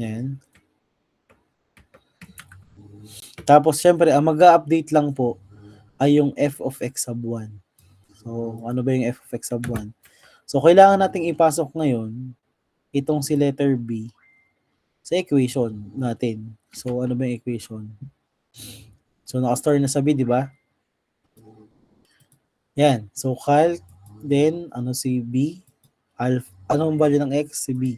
Yan. Tapos, syempre, ang mag-update lang po ay yung f of x sub 1. So, ano ba yung f of x sub 1? So, kailangan nating ipasok ngayon itong si letter B sa equation natin. So, ano ba yung equation? So, nakastore na sa B, di ba? Yan. So, calc, then, si B? Anong value ng x? Si B.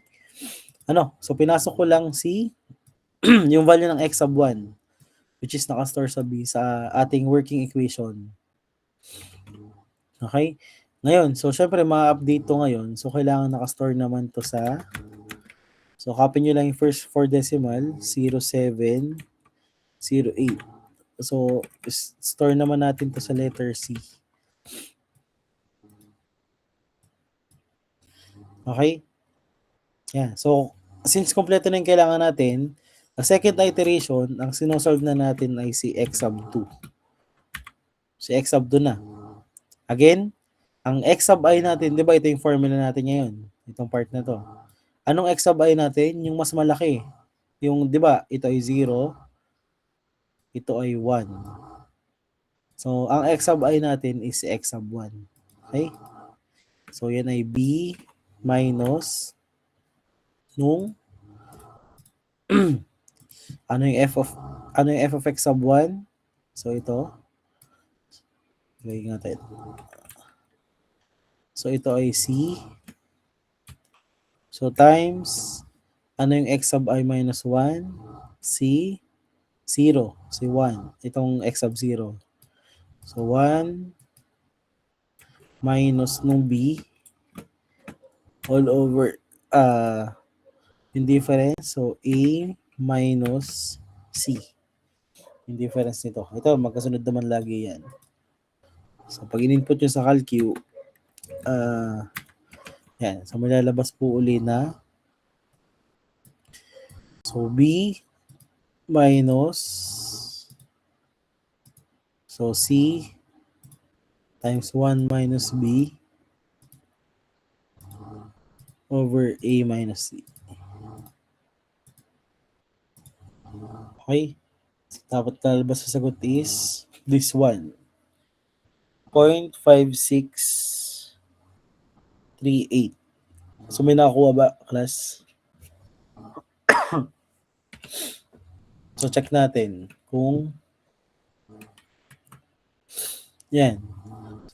So, pinasok ko lang si yung value ng x sub 1, which is nakastore sa B sa ating working equation. Okay? Ngayon, so syempre ma-update to ngayon. So kailangan nakastore naman to sa, so copy nyo lang yung first 4 decimal, 0708. So store naman natin to sa letter C. Okay? Yeah. So since kompleto na yung kailangan natin, ang second iteration, ang sinosolve na natin ay si x sub 2. Si x sub 2 na. Again, ang x sub I natin, di ba ito yung formula natin ngayon? Itong part na to. Anong x sub I natin? Yung mas malaki. Yung, di ba, ito ay 0, ito ay 1. So, ang x sub I natin is x sub 1. Okay? So, yan ay B minus nung ano yung f of x sub 1? So, ito. Gawin natin. So, ito ay C. So, times ano yung x sub I minus 1? C 0. Si 1. Itong x sub 0. So, 1 minus nung B all over yung difference. So, A minus C. Yung difference nito. Ito, magkasunod naman lagi yan. So, pag in-input nyo sa calcu, yan. So, malalabas po uli na, so, B minus, so, C times 1 minus B over A minus C. Okay? Dapat lalabas sa sagot is this one. 0.5638. So, may nakakuha ba, class? So, check natin kung yan.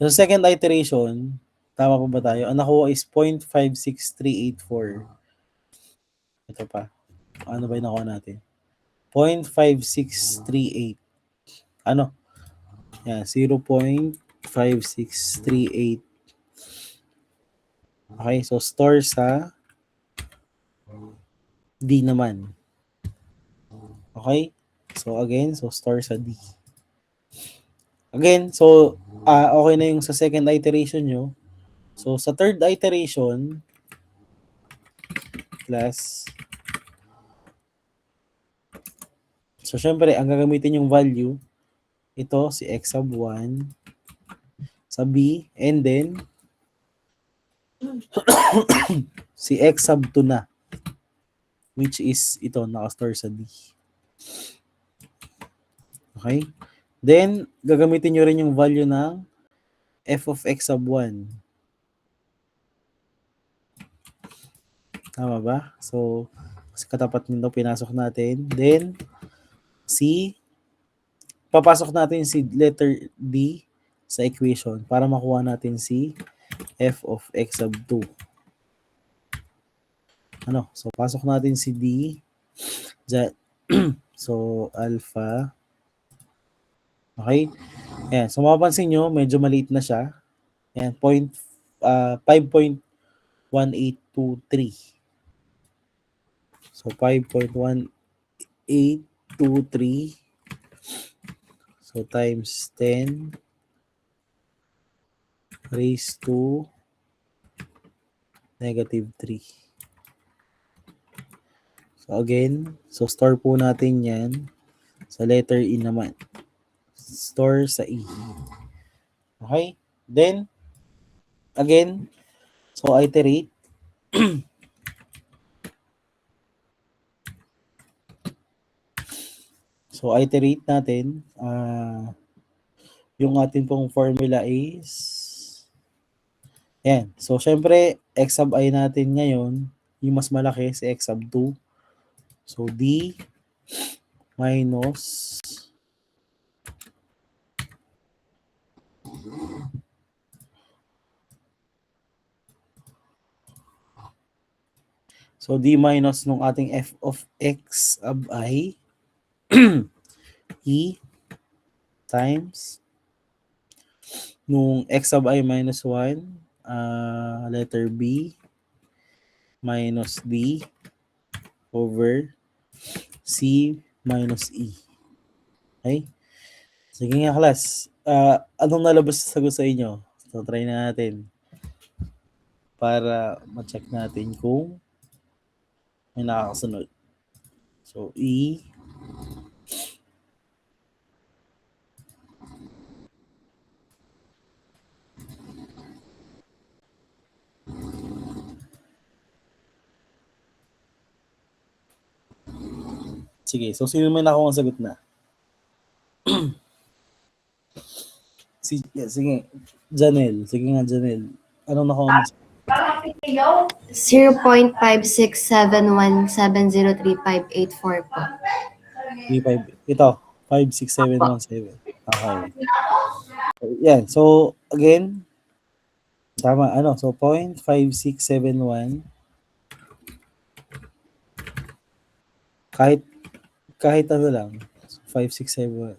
So, sa second iteration, tama pa ba tayo? Ang nakuha is 0.56384. Ito pa. Ano ba yung nakuha natin? 0.5638. Ano? Yan, 0.5638. Okay, so store sa D naman. Okay? So again, so store sa D. Again, so okay na yung sa second iteration nyo. So sa third iteration, class. So, syempre, ang gagamitin yung value, ito, si x sub 1, sa B, and then, si x sub 2 na, which is ito, nakastore sa D. Okay? Then, gagamitin nyo rin yung value ng f of x sub 1. Tama ba? So, katapat nito pinasok natin. Then, papasok natin si letter D sa equation para makuha natin si f of x sub 2. So, pasok natin si D. So, alpha. Okay? Ayan. So, mapapansin nyo, medyo maliit na siya. Ayan, 5.1823. So, 5.1823. So, times 10 raised to negative 3. So, again, store po natin yan sa letter E naman. Store sa E. Okay? Then, again, so iterate. So, iterate natin. Yung ating pong formula is, yan. So, syempre, x sub I natin ngayon, yung mas malaki, si x sub 2. So, D minus nung ating f of x sub I E times nung x sub I minus 1, letter B minus D over C minus E. Okay? Sige nga, class. Anong nalabas sa sagot sa inyo? So, try na natin para ma-check natin kung may nakakasunod. So, E sige, so sino may nakuha ang sagot na? Sige, Janelle. Sige nga, Janelle. Anong nakuha mo? 0.5671703.584 po. 35. Ito, 56717. Okay. Yan. So, again, tama. So, 0.5671. Kahit ano lang. 567.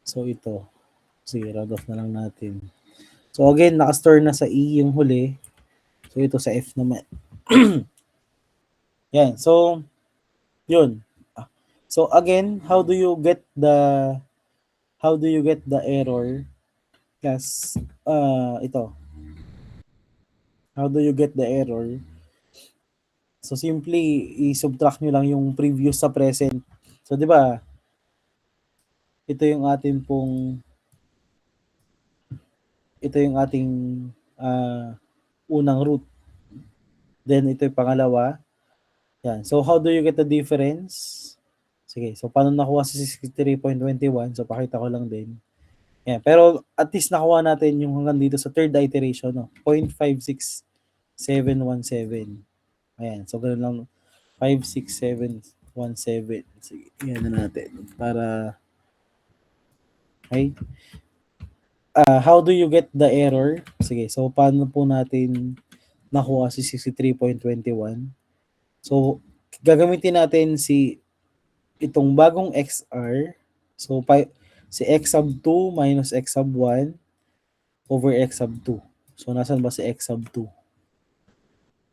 So, ito. Sige, round off na lang natin. So, again, nakastore na sa E yung huli. So, ito sa F naman. Yan. So, yun. So, again, how do you get the error? Class, ito. How do you get the error? So, simply, i-subtract nyo lang yung previous sa present. So, di ba, ito yung ating unang root. Then, ito yung pangalawa. Yan. So, how do you get the difference? Sige, so paano nakuha si 63.21? So, pakita ko lang din. Yan. Pero, at least nakuha natin yung hanggang dito sa third iteration, no? 0.56717. Ayan. So, ganun lang. 56717. Sige, yan na natin. Para, okay. How do you get the error? Sige, so paano po natin nakuha si 63.21? So, gagamitin natin itong bagong XR. So, si x sub 2 minus x sub 1 over x sub 2. So, nasan ba si x sub 2?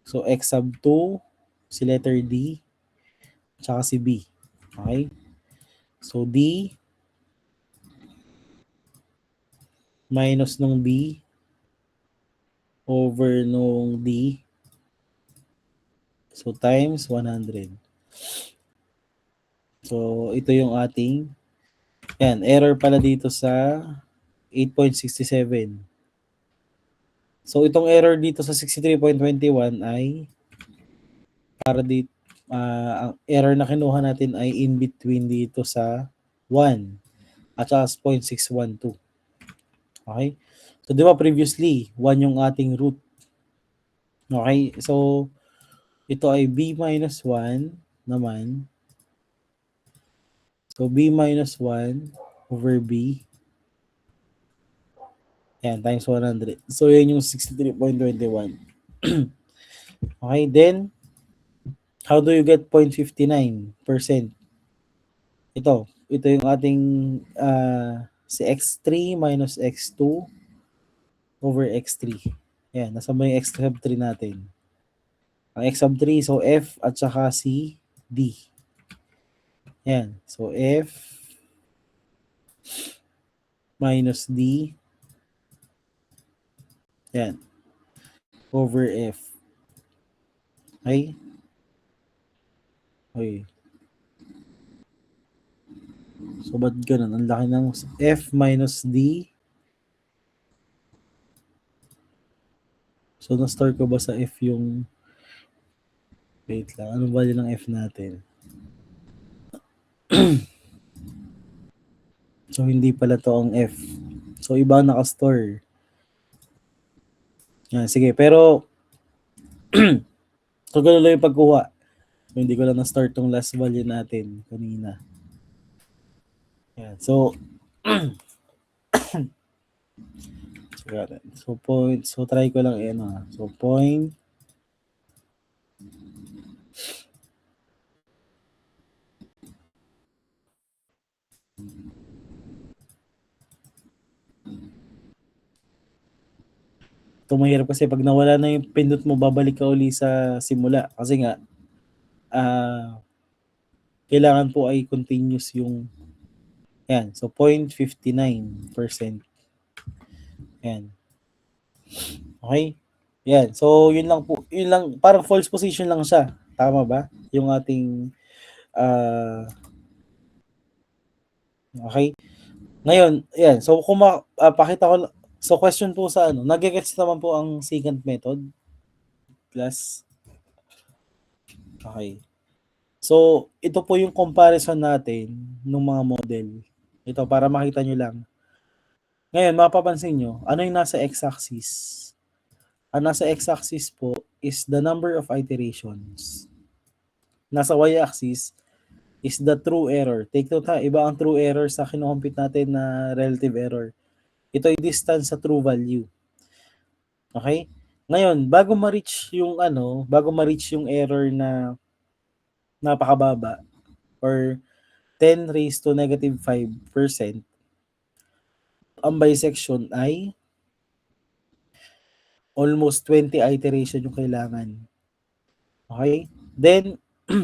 So, x sub 2, si letter D, tsaka si B. Okay? So, D minus nung B over nung D So, times 100. So, ito yung ating, yan, error pala dito sa 8.67. So, itong error dito sa 63.21 ay para dito, ang error na kinuha natin ay in between dito sa 1 at saka 0.612. Okay? So, di ba previously, 1 yung ating root. Okay? So, ito ay b minus 1 naman. So, b minus 1 over b. Yan, times 100. So, yan yung 63.21. Okay, then, how do you get 0.59%? Ito yung ating si x3 minus x2 over x3. Yan, nasa ba yung x sub 3 natin? Ang x sub 3, so f at saka si d. Yan, so f minus d, yan, over f. Okay? Okay. So, ba't ganun? Ang laki ng f minus d. So, na-store ko ba sa f yung... Wait lang. Anong value ng f natin? So, hindi pala to ang f. So, iba ang naka-store. Yan, sige. Pero, kagalo lang yung pagkuha. So, hindi ko lang na-start tong last value natin kanina. Yan. So, so try ko lang yan. So, point. Ito mahirap kasi pag nawala na yung pindot mo, babalik ka uli sa simula. Kasi nga, kailangan po ay continuous yung, yan, so 0.59%. Yan. Okay? Yan. So, yun lang po. Yun lang, parang false position lang siya. Tama ba? Yung ating, okay? Ngayon, yan. So, kung pakita ko, so question po sa ano, nag-gets naman po ang secant method? Class? Okay. So, ito po yung comparison natin ng mga model. Ito, para makita nyo lang. Ngayon, mapapansin nyo, ano yung nasa x-axis? Ang nasa x-axis po is the number of iterations. Nasa y-axis is the true error. Take note ha, iba ang true error sa kinukompute natin na relative error. Ito ay distance sa true value. Okay? Ngayon, bago ma-reach yung error na napakababa or 10 raised to negative 5%, ang bisection ay almost 20 iteration yung kailangan. Okay? Then,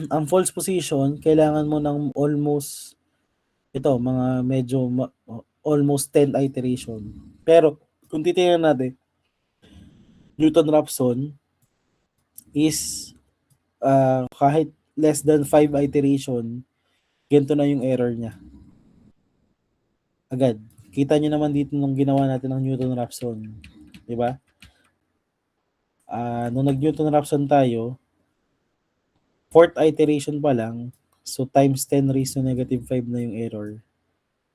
ang false position, kailangan mo ng almost, mga medyo almost 10 iteration. Pero, kung titingnan natin, Newton-Raphson is kahit less than 5 iteration, ganito na yung error niya. Agad. Kita nyo naman dito nung ginawa natin ng Newton-Raphson. Diba? Nung nag-Newton-Raphson tayo, 4th iteration pa lang, so times 10 raised to negative 5 na yung error,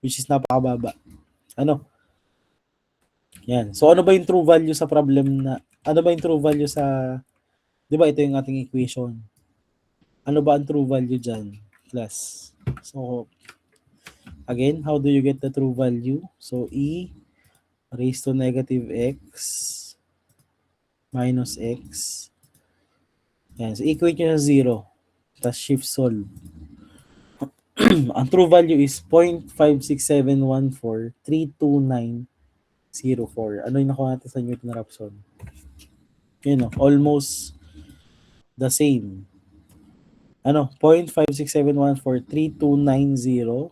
which is napakababa. Ano? Yan. So, ano ba yung true value sa problem na, ano ba yung true value sa, di ba ito yung ating equation? Ano ba ang true value dyan? Class. So, again, how do you get the true value? So, e raised to negative x minus x. Yan. So, equate nyo sa 0. Tapos shift solve. Ang true value is 0.56714,329,04. Ano yung nakuha natin sa Newton-Raphson? Yun, almost the same. 0.56714,329,0.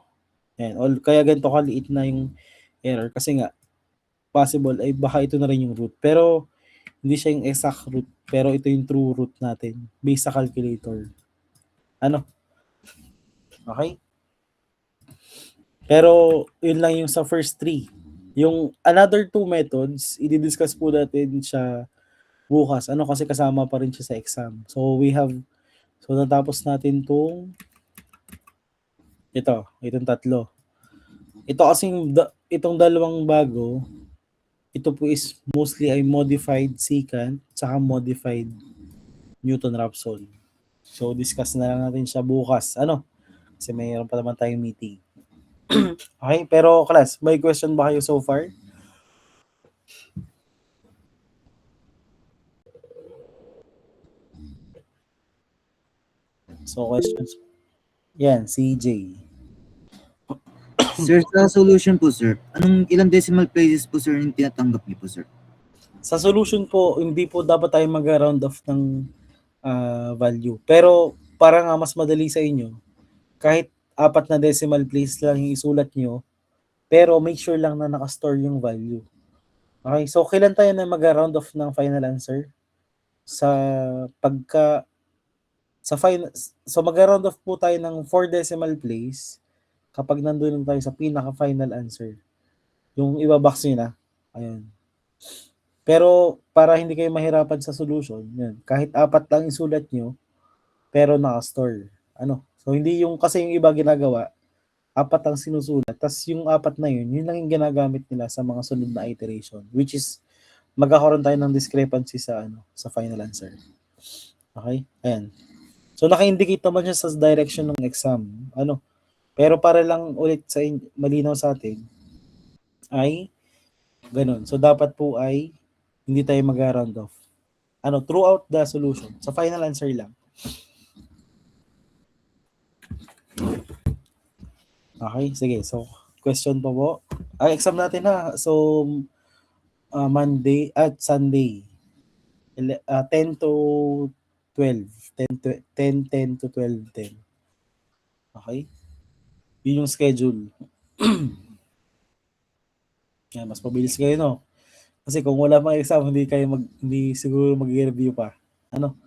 Yan. Kaya ganito kaliit na yung error kasi nga possible ay baka ito na rin yung root. Pero Hindi siya yung exact root, pero ito yung true root natin based sa calculator. Ano? Okay? Pero yun lang yung sa first three. Yung another two methods, i-discuss po natin siya bukas. Ano kasi kasama pa rin siya sa exam. So natapos natin itong tatlo. Ito kasing itong dalawang bago, ito po is mostly ay modified secant saka modified Newton-Raphson. So discuss na lang natin siya bukas. Ano? Kasi mayroon pa naman tayong meeting. Okay, pero class, may question ba kayo so far? So questions. Yan, CJ. Sir, sa solution po, sir, ilang decimal places po, sir, yung tinatanggap niyo po, sir? Sa solution po, hindi po dapat tayo mag-round off ng value. Pero para nga mas madali sa inyo, kahit 4 na decimal place lang yung isulat nyo, pero make sure lang na nakastore yung value. Okay, so kailan tayo na mag-round off ng final answer? So mag-round off po tayo ng 4 decimal place kapag nandun tayo sa pinaka-final answer. Yung ibabox nyo na. Ayun. Pero para hindi kayo mahirapan sa solution, yan, kahit 4 lang isulat nyo, pero naka-store. Ano? So hindi yung kasi yung iba ginagawa, 4 ang sinusulat, tas yung 4 na yun lang yung ginagamit nila sa mga sunod na iteration, which is magkakaroon tayo ng discrepancy sa final answer. Okay? Ayan. So naka-indicate naman siya sa direction ng exam. Ano? Pero para lang ulit sa malinaw sa atin ay ganun. So dapat po ay hindi tayo mag-round off. Ano, throughout the solution. Sa final answer lang. Okay, sige. So, question pa po. Ang exam natin na. So, Monday at Sunday. 10 to 12. 10 to 12:10. Okay? Yun yung schedule. Yan, mas mabilis kayo, no? Kasi kung wala pang exam, hindi siguro mag-review pa. Ano?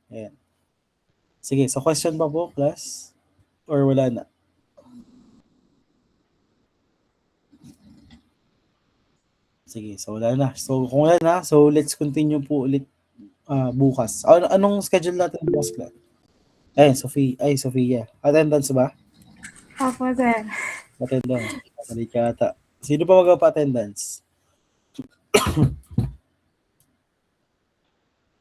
Ayan. Sige, so question pa po, class? Or wala na? Sige, so wala na. So kung wala na, so let's continue po ulit bukas. Anong schedule natin bukas, class? Sofia. Attendance ba? Opo, sir. Attendance. Mali ka ata. Sino pa magpa-attendance?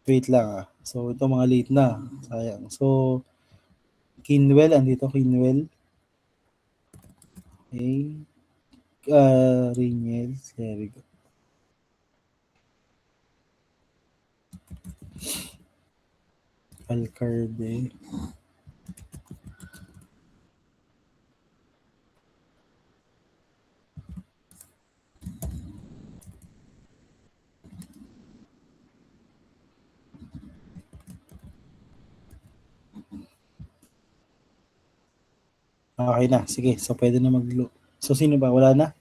Wait lang. So, ito mga late na. Sayang. So, Kinwell, andito Kinwell. Okay. Riniel. There we go. Alcalde. Okay na. Sige. So, pwede na So, sino ba? Wala na?